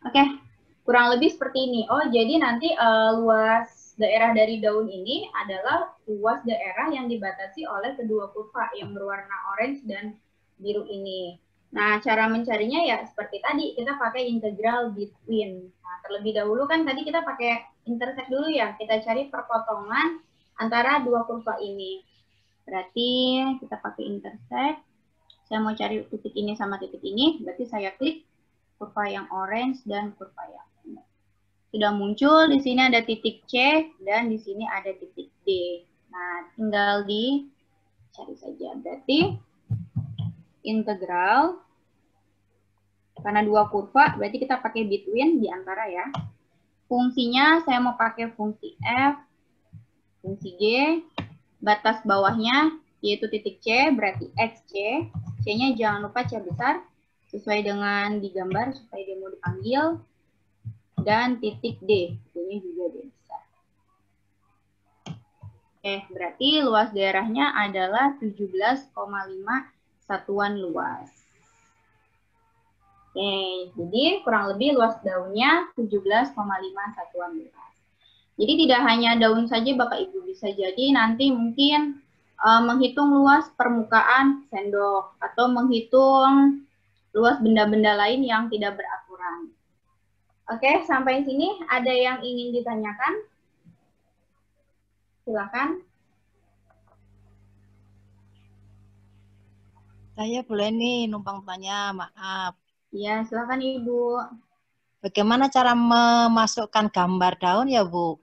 Oke. Kurang lebih seperti ini. Oh, jadi nanti luas daerah dari daun ini adalah luas daerah yang dibatasi oleh kedua kurva yang berwarna orange dan biru ini. Nah, cara mencarinya ya seperti tadi, kita pakai integral between. Nah, terlebih dahulu kan tadi kita pakai intersect dulu ya. Kita cari perpotongan antara dua kurva ini. Berarti kita pakai intersect. Saya mau cari titik ini sama titik ini, berarti saya klik kurva yang orange dan kurva yang sudah muncul. Di sini ada titik C dan di sini ada titik D. Nah, tinggal dicari saja. Berarti integral, karena dua kurva, berarti kita pakai between di antara ya. Fungsinya saya mau pakai fungsi F, fungsi G, batas bawahnya yaitu titik C, berarti XC. C-nya jangan lupa C besar, sesuai dengan digambar supaya dia mau dipanggil. Dan titik D, ini juga D besar. Oke, berarti luas daerahnya adalah 17,5 satuan luas. Oke, jadi kurang lebih luas daunnya 17,5 satuan luas. Jadi tidak hanya daun saja Bapak Ibu, bisa jadi nanti mungkin menghitung luas permukaan sendok atau menghitung luas benda-benda lain yang tidak beraturan. Oke, sampai sini ada yang ingin ditanyakan? Silakan. Saya boleh nih numpang tanya, maaf. Ya, silakan Ibu. Bagaimana cara memasukkan gambar daun ya, Bu?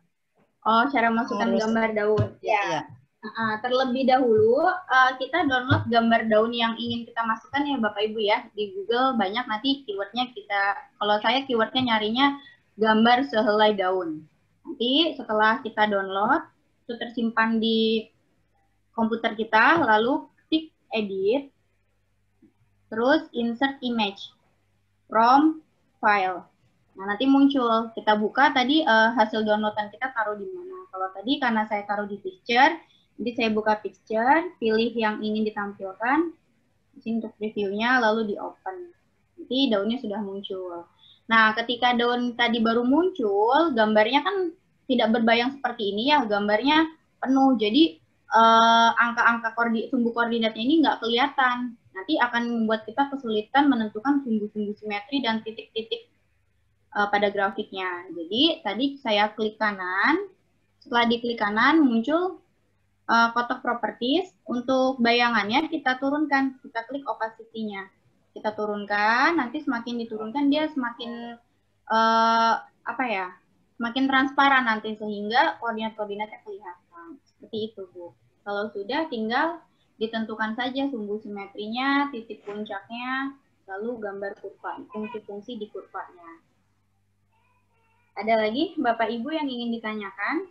Oh, cara masukkan gambar daun. Ya. Terlebih dahulu kita download gambar daun yang ingin kita masukkan ya Bapak Ibu ya. Di Google banyak, nanti keywordnya kalau saya keywordnya nyarinya gambar sehelai daun. Nanti setelah kita download, itu tersimpan di komputer kita, lalu klik edit, terus insert image from file. Nah, nanti muncul, kita buka tadi hasil downloadan kita taruh di mana. Kalau tadi karena saya taruh di picture, jadi saya buka picture, pilih yang ingin ditampilkan, di sini untuk previewnya, lalu di open. Nanti daunnya sudah muncul. Nah, ketika daun tadi baru muncul, gambarnya kan tidak berbayang seperti ini ya, gambarnya penuh. Jadi angka-angka sumbu koordinatnya ini nggak kelihatan. Nanti akan membuat kita kesulitan menentukan sumbu-sumbu simetri dan titik-titik pada grafiknya. Jadi tadi saya klik kanan, setelah diklik kanan muncul kotak properties. Untuk bayangannya kita turunkan, kita klik opacity-nya. Kita turunkan, nanti semakin diturunkan dia semakin semakin transparan nanti sehingga koordinat-koordinatnya kelihatan. Seperti itu, Bu. Kalau sudah tinggal ditentukan saja sumbu simetrinya, titik puncaknya, lalu gambar kurva, fungsi-fungsi di kurvanya. Ada lagi Bapak Ibu yang ingin ditanyakan?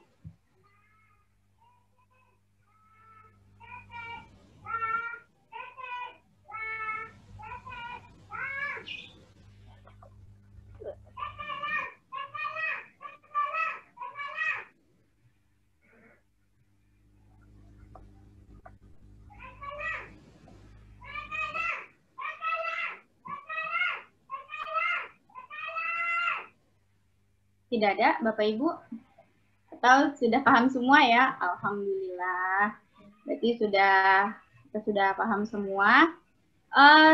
Tidak ada, Bapak Ibu? Atau sudah paham semua ya? Alhamdulillah. Berarti kita sudah paham semua.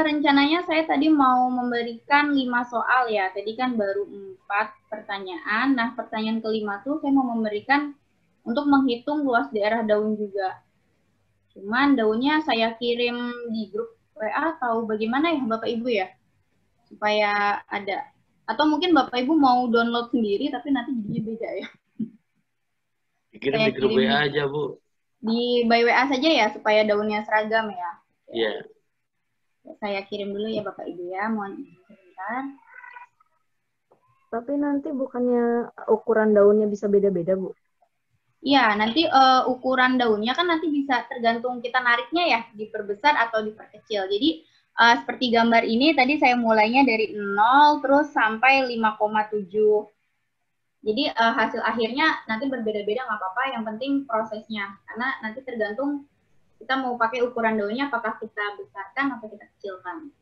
Rencananya saya tadi mau memberikan 5 soal ya. Tadi kan baru 4 pertanyaan. Nah, pertanyaan kelima tuh saya mau memberikan untuk menghitung luas daerah daun juga. Cuman daunnya saya kirim di grup WA atau bagaimana ya Bapak Ibu ya? Supaya ada. Atau mungkin Bapak Ibu mau download sendiri, tapi nanti jadinya beda ya. Dikirim di grup WA aja, Bu. Di by WA saja ya, supaya daunnya seragam ya. Iya. Saya kirim dulu ya Bapak Ibu ya, mohon izin sebentar. Tapi nanti bukannya ukuran daunnya bisa beda-beda, Bu? Iya, nanti ukuran daunnya kan nanti bisa tergantung kita nariknya ya, diperbesar atau diperkecil. Jadi seperti gambar ini tadi saya mulainya dari 0 terus sampai 5,7. Jadi hasil akhirnya nanti berbeda-beda nggak apa-apa, yang penting prosesnya. Karena nanti tergantung kita mau pakai ukuran daunnya apakah kita besarkan atau kita kecilkan.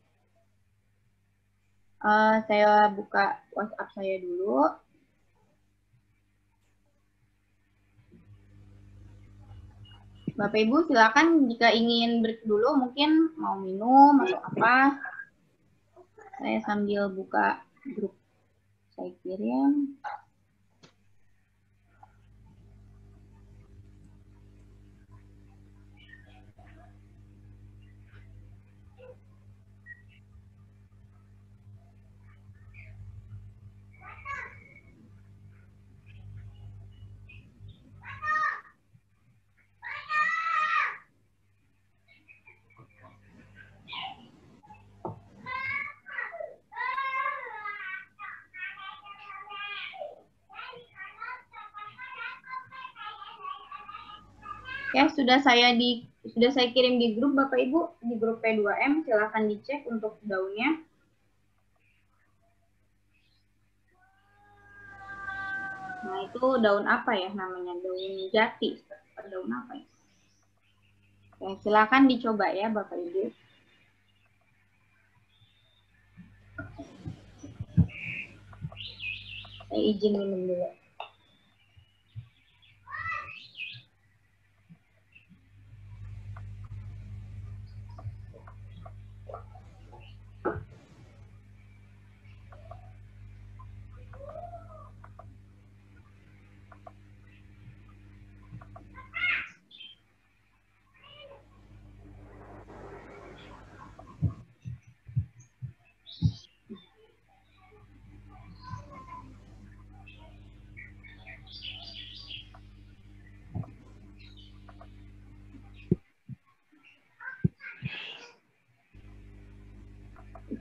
Saya buka WhatsApp saya dulu. Bapak Ibu silakan jika ingin break dulu, mungkin mau minum atau apa. Saya sambil buka grup saya kirim. Ya, sudah saya kirim di grup Bapak Ibu, di grup P2M, silahkan dicek untuk daunnya. Nah, itu daun apa ya namanya? Daun jati. Daun apa ya? Oke, silahkan dicoba ya Bapak Ibu. Saya izin minum dulu.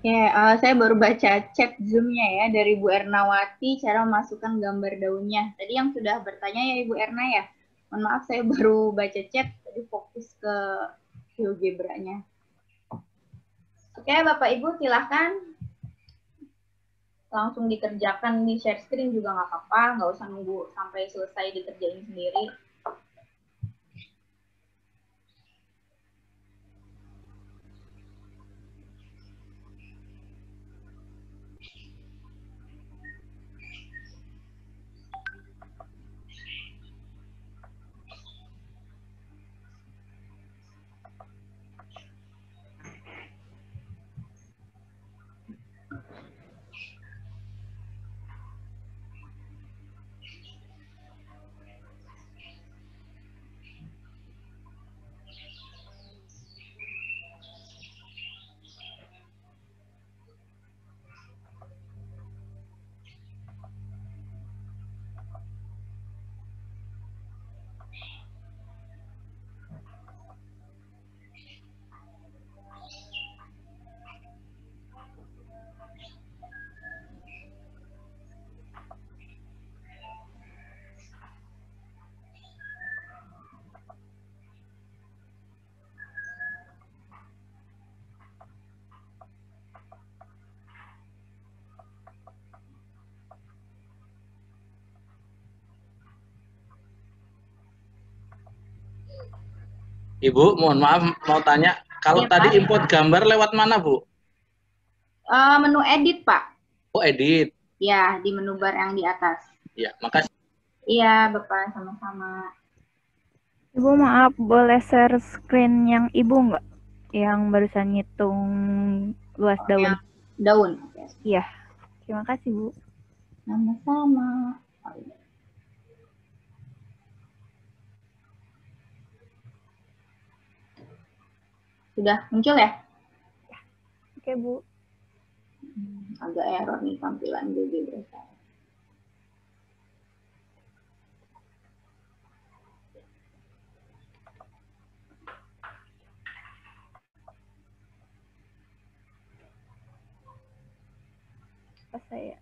Oke, saya baru baca chat Zoom-nya ya dari Bu Ernawati, cara memasukkan gambar daunnya. Tadi yang sudah bertanya ya Ibu Erna ya. Mohon maaf saya baru baca chat, tadi fokus ke GeoGebra-nya. Oke, Bapak Ibu silahkan langsung dikerjakan di share screen juga nggak apa-apa, nggak usah nunggu sampai selesai dikerjain sendiri. Ibu, mohon maaf mau tanya, kalau Ya, tadi Pak. import gambar lewat mana, Bu? Menu edit, Pak. Oh, edit. Ya, di menu bar yang di atas. Ya, makasih. Iya, Bapak, sama-sama. Ibu maaf, boleh share screen yang Ibu nggak? Yang barusan ngitung luas daun. Yang daun. Iya, terima kasih Bu. Sama-sama. Sudah muncul ya? Oke Bu. Agak error nih tampilan GeoGebra saya. Apa saya?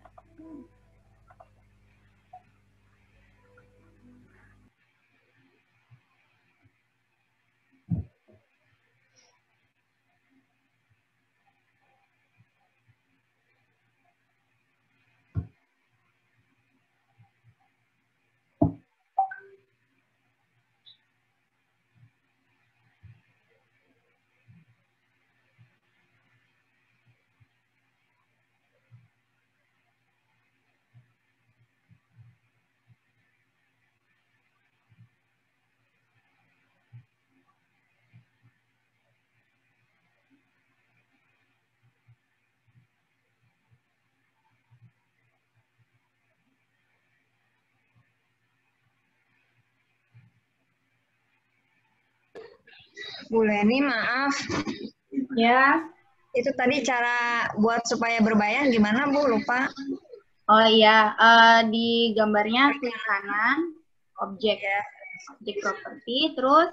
Bu Leni, maaf. Ya. Itu tadi cara buat supaya berbayang gimana, Bu? Lupa. Oh iya, di gambarnya klik kanan, objek ya, objek properti, terus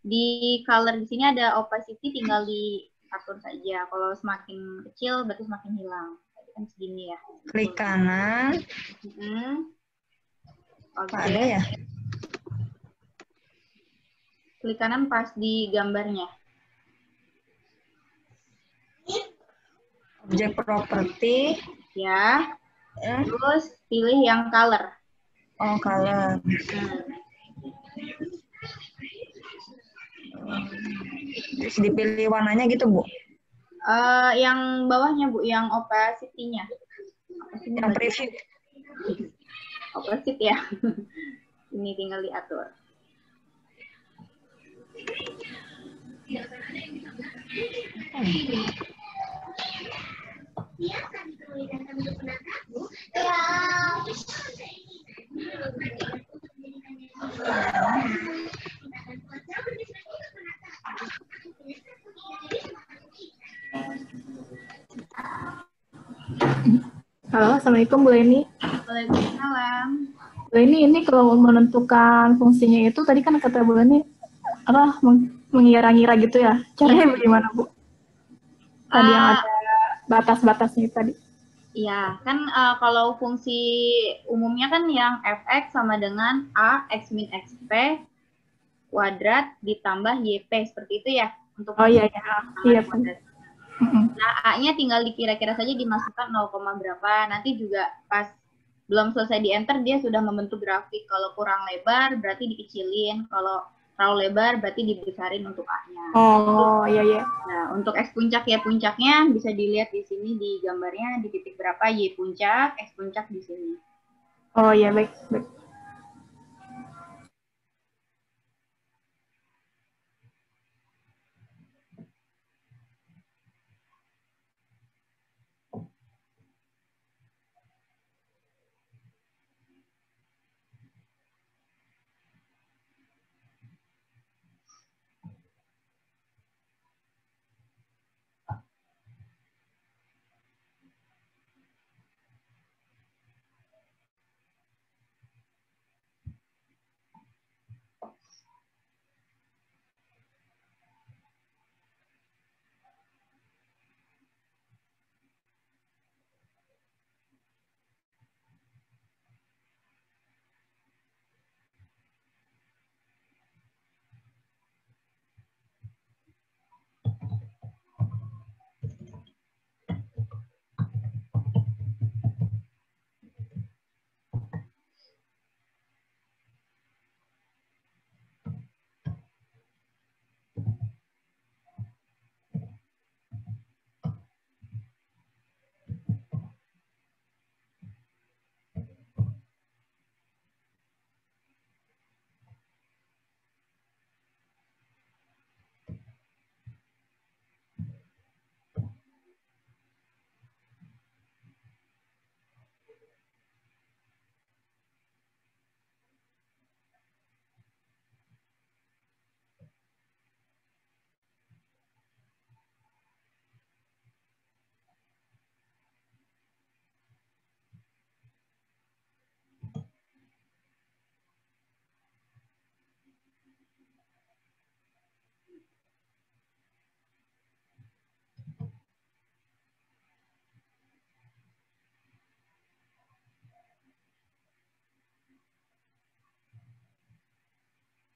di color di sini ada opacity, tinggal diatur saja. Kalau semakin kecil berarti semakin hilang. Tadi kan segini ya. Klik kanan. Ada ya? Klik kanan pas di gambarnya. Objek properti. Ya. Terus pilih yang color. Oh, color. Terus dipilih warnanya gitu, Bu? Yang bawahnya, Bu, yang opacity-nya. Yang preview. Opacity ya. Ini tinggal diatur. Halo, Assalamualaikum Bu Leni. Waalaikumsalam. Bu Leni, ini kalau menentukan fungsinya itu tadi kan kata Bu Leni apa mengira-ngira gitu ya. Caranya bagaimana, Bu? Tadi yang ada batas-batasnya tadi. Iya, kan kalau fungsi umumnya kan yang fx sama dengan a x min xp kuadrat ditambah yp, seperti itu ya untuk iya. Nah, a-nya tinggal dikira-kira saja dimasukkan 0, berapa. Nanti juga pas belum selesai di enter dia sudah membentuk grafik. Kalau kurang lebar berarti dikecilin, kalau terlalu lebar berarti dibesarin untuk A-nya. Oh, iya. Nah, untuk X puncak ya puncaknya bisa dilihat di sini di gambarnya di titik berapa Y puncak, X puncak di sini. Oh, iya, baik.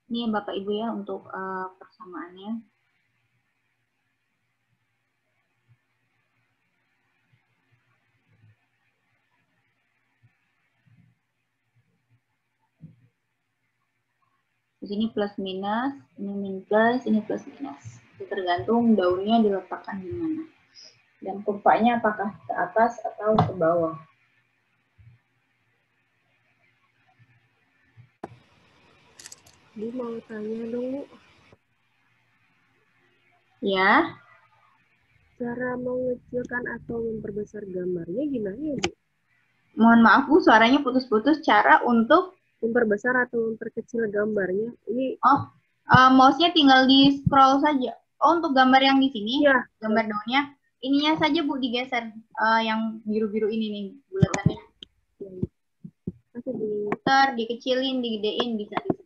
Ini Bapak Ibu ya untuk persamaannya. Di sini plus minus, ini min plus, ini plus minus. Itu tergantung daunnya diletakkan di mana. Dan kurvanya apakah ke atas atau ke bawah. Bu mau tanya dong, Bu. Ya. Cara mengecilkan atau memperbesar gambarnya gimana ya, Bu? Mohon maaf Bu, suaranya putus-putus. Cara untuk memperbesar atau memperkecil gambarnya. Ini mouse-nya tinggal di scroll saja. Oh, untuk gambar yang di sini, ya, gambar daunnya, ininya saja Bu digeser, yang biru-biru ini nih bulatannya. Putar, dikecilin, digedein, bisa di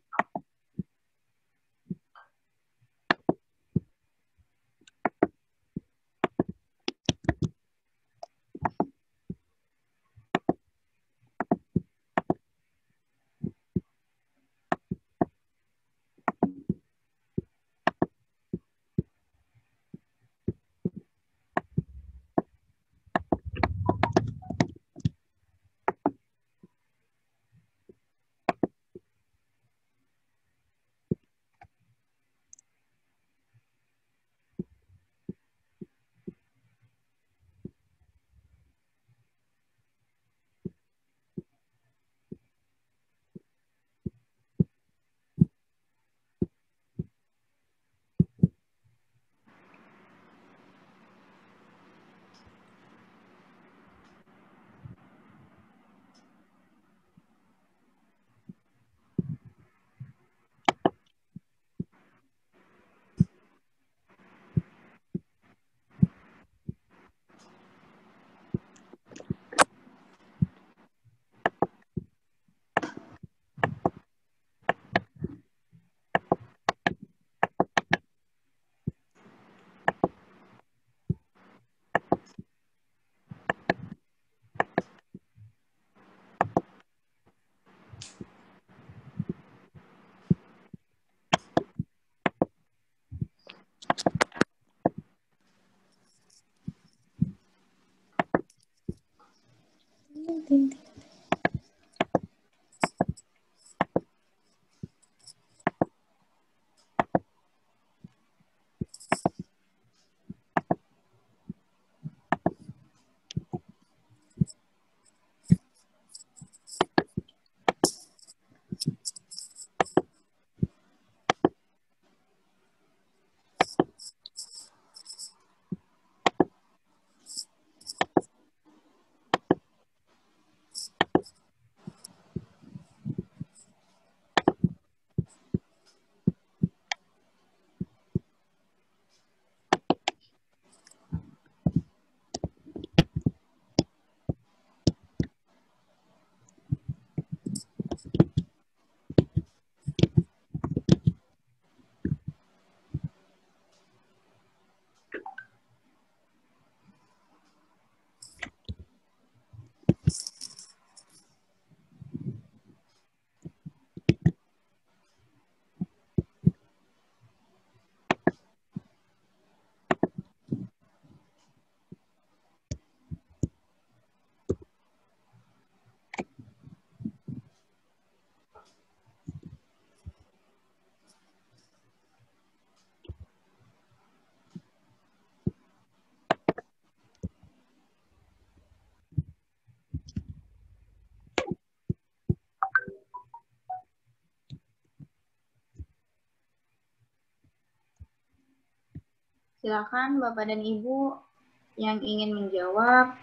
Silakan Bapak dan Ibu yang ingin menjawab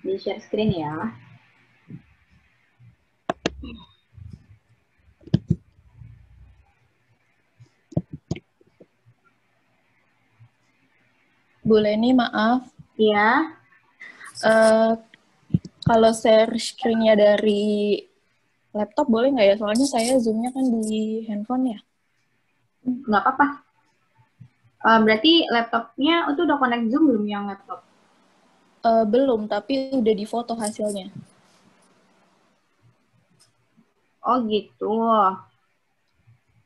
di share screen ya. Bu Leni, maaf. Ya. Kalau share screen-nya dari laptop boleh nggak ya? Soalnya saya Zoom-nya kan di handphone ya. Nggak apa-apa. Berarti laptopnya itu udah connect Zoom belum yang laptop? Belum, tapi udah difoto hasilnya. Oh gitu.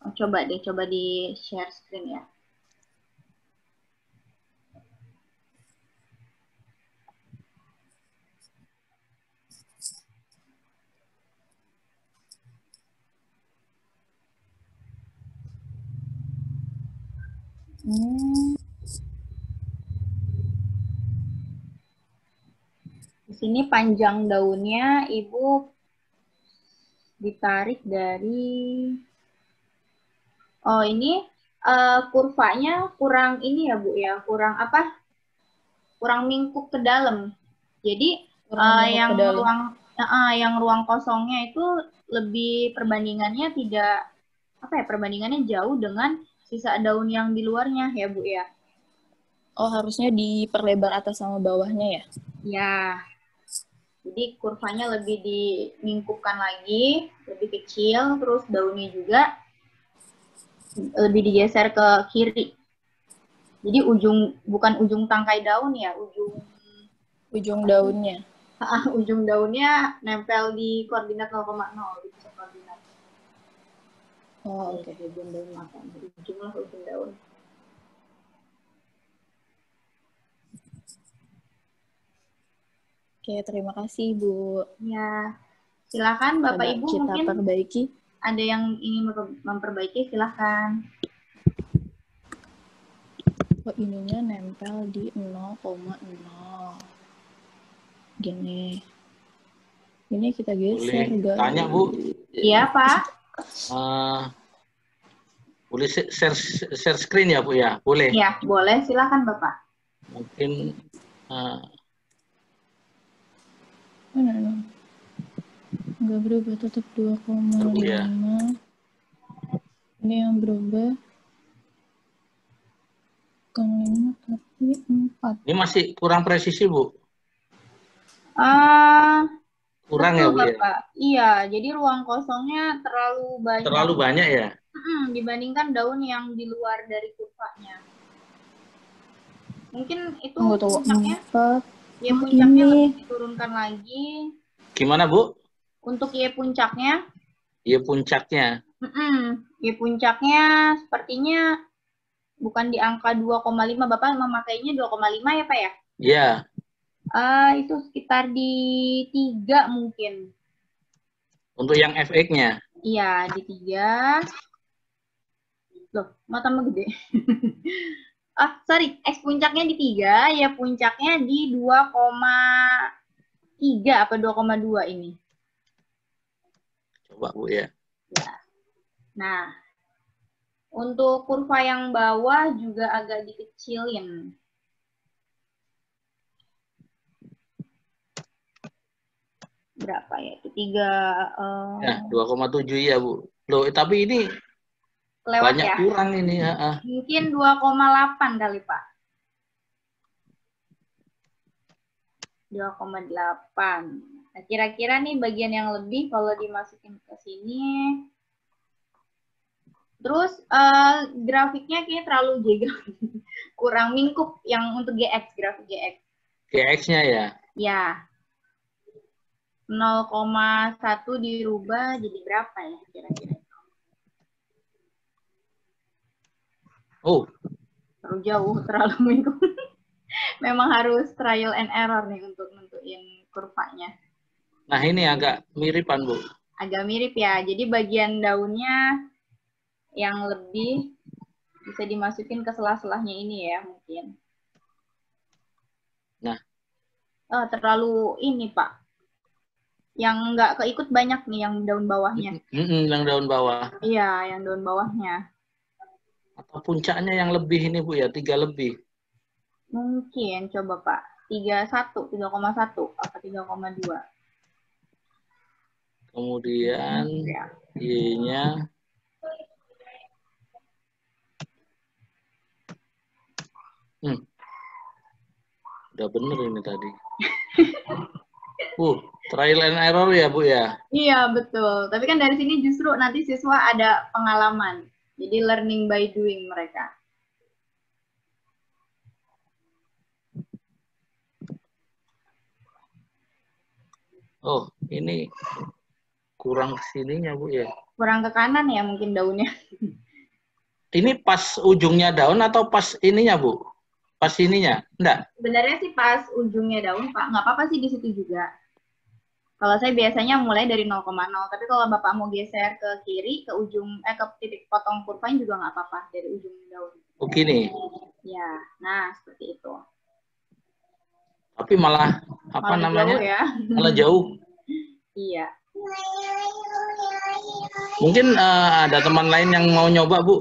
Oh, coba di share screen ya. Di sini panjang daunnya Ibu ditarik dari, oh ini kurvanya kurang ini ya Bu ya, kurang apa? Kurang mingkuk ke dalam. Jadi yang ruang kosongnya itu lebih perbandingannya tidak apa ya, perbandingannya jauh dengan sisa daun yang di luarnya ya Bu ya. Oh, harusnya diperlebar atas sama bawahnya ya? Ya. Jadi kurvanya lebih dimingkupkan lagi, lebih kecil, terus daunnya juga lebih digeser ke kiri. Jadi bukan ujung tangkai daun ya, ujung daunnya. Ujung daunnya nempel di koordinat 0,0 di pusat koordinat. Oh, oke. Ujung daun makan. Ujunglah ujung daun. Oke, terima kasih Bu. Ya, silakan Bapak Ibu kita mungkin perbaiki. Ada yang ingin memperbaiki, silakan. Oh, ininya nempel di 0,0. Gini. Ini kita geser. Boleh tanya Bu? Iya Pak. Boleh share screen ya Bu ya? Boleh? Iya, boleh. Silakan Bapak. Mungkin nggak berubah, tetap 2,5. Ya. Ini yang berubah bukan 5 tapi 4. Ini masih kurang presisi Bu? Kurang betul, ya Bu Bapak. ya? Iya, jadi ruang kosongnya terlalu banyak. Terlalu banyak ya? Dibandingkan daun yang di luar dari kurvanya. Mungkin itu puncaknya. Ya, puncaknya lebih diturunkan lagi. Gimana Bu? Untuk Y puncaknya? Y puncaknya. Y puncaknya sepertinya bukan di angka 2,5. Bapak memakainya 2,5 ya Pak ya? Iya. Itu sekitar di 3 mungkin. Untuk yang FX-nya? Iya, di 3. Loh, mau tambah gede. Sorry, X puncaknya di 3, ya puncaknya di 2,3 apa 2,2 ini. Coba Bu ya. Ya. Nah, untuk kurva yang bawah juga agak dikecilin. Berapa ya? Itu 3. Ya, 2,7 ya Bu. Loh, tapi ini Kelewat banyak ya? kurang ini. Mungkin 2,8 kali Pak. 2,8. Nah, kira-kira nih bagian yang lebih kalau dimasukin ke sini. Terus grafiknya kayaknya terlalu kurang mingkup yang untuk GX, grafik GX. GX-nya ya? Ya. 0,1 dirubah jadi berapa ya kira-kira? Oh. Terlalu jauh, terlalu mingkup. Memang harus trial and error nih untuk nentuin kurvanya. Nah, ini agak miripan, Bu. Agak mirip ya. Jadi bagian daunnya yang lebih bisa dimasukin ke sela-selahnya ini ya mungkin. Nah. Oh, terlalu ini, Pak. Yang nggak keikut banyak nih yang daun bawahnya. Yang daun bawah. Iya, yang daun bawahnya. Atau puncaknya yang lebih ini, Bu ya, 3 lebih. Mungkin, coba Pak. 3,1 apa 3,2? Kemudian Y-nya udah bener ini tadi. Trial and error ya, Bu ya? Iya, betul. Tapi kan dari sini justru nanti siswa ada pengalaman. Jadi learning by doing mereka. Oh, ini kurang kesininya, Bu ya? Kurang ke kanan ya mungkin daunnya. Ini pas ujungnya daun atau pas ininya, Bu? Pas ininya? Enggak? Sebenarnya sih pas ujungnya daun, Pak. Nggak apa-apa sih di situ juga. Kalau saya biasanya mulai dari 0,0, tapi kalau Bapak mau geser ke kiri, ke ujung, ke titik potong kurvanya juga nggak apa-apa dari ujung daun. Oh, gini. Ya, nah seperti itu. Tapi malah, apa Malah namanya? Jauh ya. Malah jauh. Iya. Mungkin ada teman lain yang mau nyoba, Bu?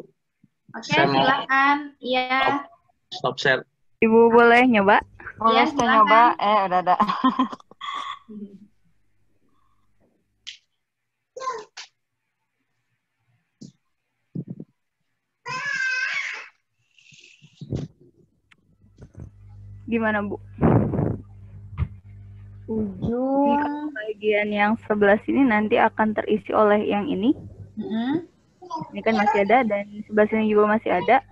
Oke, silakan. Iya. Stop share. Ibu boleh nyoba? Boleh Ya, saya nyoba. Udah ada. Gimana, Bu? Ujung. Bagian yang sebelah sini nanti akan terisi oleh yang ini. Ini kan masih ada, dan sebelah sini juga masih ada.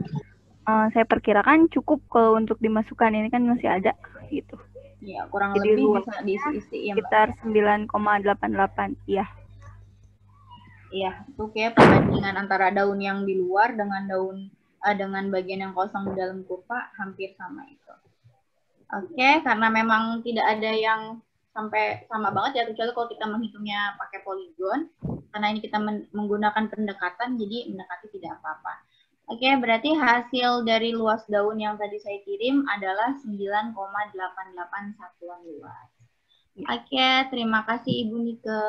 Saya perkirakan cukup kalau untuk dimasukkan, ini kan masih ada gitu. Ya, kurang Jadi lebih bisa diisi ya, sekitar 9,88. Iya. Iya, itu kayak perbandingan antara daun yang di luar dengan daun dengan bagian yang kosong di dalam kurva hampir sama itu. Oke, karena memang tidak ada yang sampai sama banget ya, kecuali kalau kita menghitungnya pakai poligon. Karena ini kita menggunakan pendekatan, jadi mendekati tidak apa-apa. Oke, berarti hasil dari luas daun yang tadi saya kirim adalah 9,88 satuan luas. Oke, terima kasih Ibu Nike.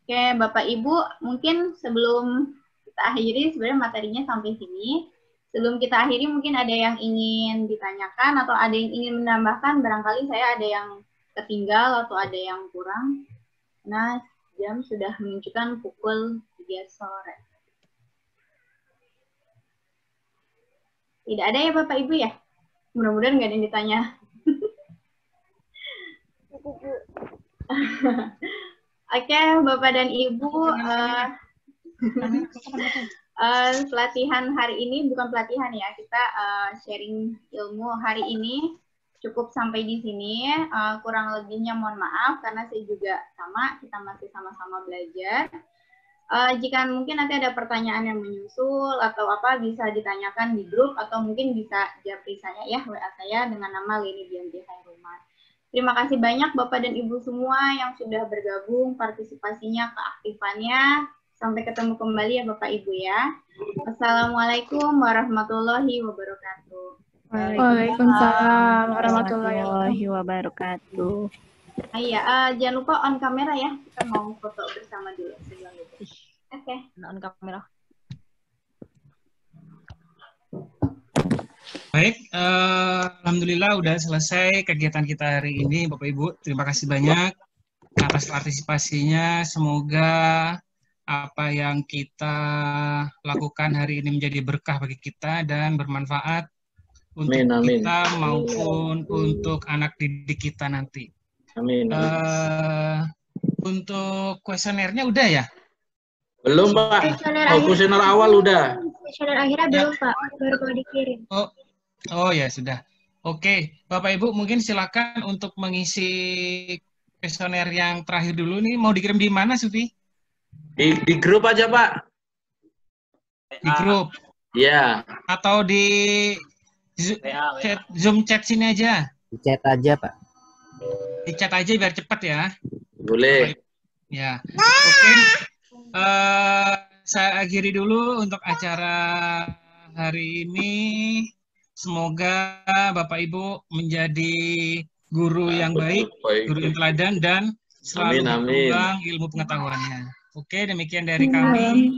Oke, Bapak Ibu, mungkin sebelum kita akhiri, sebenarnya materinya sampai sini. Sebelum kita akhiri, mungkin ada yang ingin ditanyakan atau ada yang ingin menambahkan. Barangkali saya ada yang ketinggal atau ada yang kurang. Nah, jam sudah menunjukkan pukul 3 sore. Tidak ada ya Bapak Ibu ya? Mudah-mudahan nggak ada yang ditanya. Oke, Bapak dan Ibu, pelatihan hari ini bukan pelatihan ya, kita sharing ilmu hari ini cukup sampai di sini. Kurang lebihnya mohon maaf karena saya juga sama, kita masih sama-sama belajar. Jika mungkin nanti ada pertanyaan yang menyusul atau apa bisa ditanyakan di grup atau mungkin bisa japri saya ya, WA saya dengan nama Leni Dianti Hairumar. Terima kasih banyak Bapak dan Ibu semua yang sudah bergabung, partisipasinya, keaktifannya. Sampai ketemu kembali ya Bapak Ibu ya. Wassalamualaikum warahmatullahi wabarakatuh. Waalaikumsalam warahmatullahi wabarakatuh. Iya, jangan lupa on kamera ya. Kita mau foto bersama dulu sebelum itu. Oke. On kamera. Baik, alhamdulillah udah selesai kegiatan kita hari ini, Bapak Ibu. Terima kasih banyak atas partisipasinya. Semoga apa yang kita lakukan hari ini menjadi berkah bagi kita dan bermanfaat untuk kita maupun untuk anak didik kita nanti. Amin. Untuk kuesionernya udah ya? Belum, Pak. Kuesioner awal udah. Kuesioner akhirnya belum, Pak. Baru mau dikirim. Oh ya, sudah. Oke, Bapak Ibu mungkin silakan untuk mengisi kuesioner yang terakhir dulu nih. Mau dikirim di mana, Sufi? Di grup aja, Pak. Di grup? Iya. Atau di Zoom chat sini aja? Di chat aja, Pak. Di chat aja biar cepat ya. Boleh. Ya. Oke. Saya akhiri dulu untuk acara hari ini. Semoga Bapak Ibu menjadi guru yang baik, guru yang teladan, dan selalu berkembang ilmu pengetahuannya. Oke, demikian dari kami.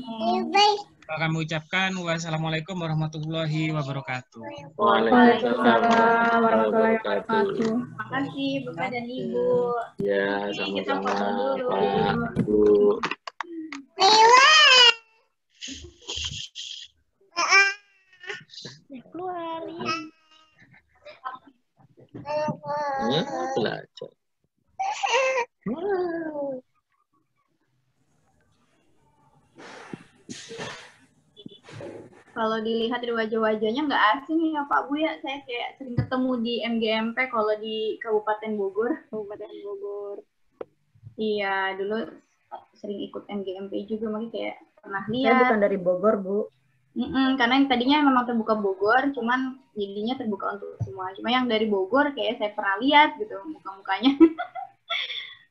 Kami ucapkan wassalamualaikum warahmatullahi wabarakatuh. Waalaikumsalam warahmatullahi wabarakatuh. Terima kasih Bapak dan Ibu. Ya, sama-sama Pak, Bu. Keluar. Belajar. Kalau dilihat dari wajah-wajahnya nggak asing ya Pak Bu ya, saya kayak sering ketemu di MGMP kalau di Kabupaten Bogor. Kabupaten Bogor. Iya, dulu sering ikut MGMP juga, makanya kayak pernah Saya lihat. bukan dari Bogor, Bu. Karena yang tadinya memang terbuka Bogor, cuman jadinya terbuka untuk semua. Cuma yang dari Bogor kayak saya pernah lihat gitu muka-mukanya.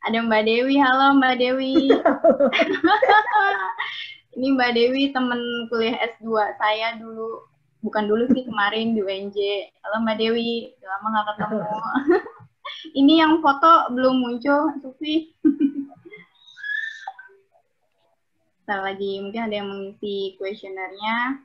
Ada Mbak Dewi, halo Mbak Dewi. Ini Mbak Dewi temen kuliah S2 saya dulu, bukan dulu sih, kemarin di UNJ. Halo Mbak Dewi, udah lama nggak ketemu. Ini yang foto belum muncul, Sufi. Ntar lagi mungkin ada yang mengisi kuesionernya.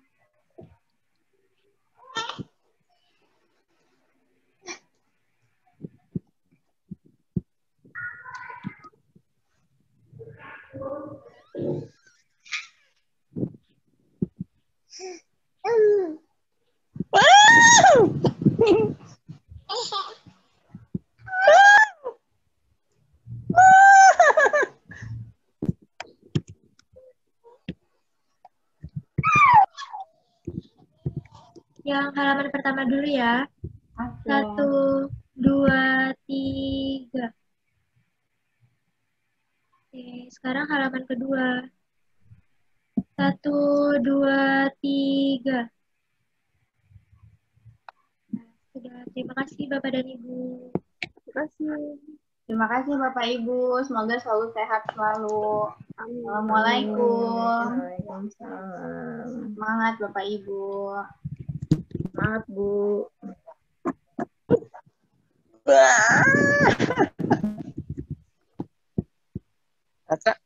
Yang halaman pertama dulu ya. 1, 2, 3. Oke, sekarang halaman kedua. 1, 2, 3. Sudah, terima kasih Bapak dan Ibu. Terima kasih. Terima kasih Bapak Ibu, semoga selalu sehat selalu. Assalamualaikum. Waalaikumsalam. Semangat Bapak Ibu. Semangat, Bu. Kakak,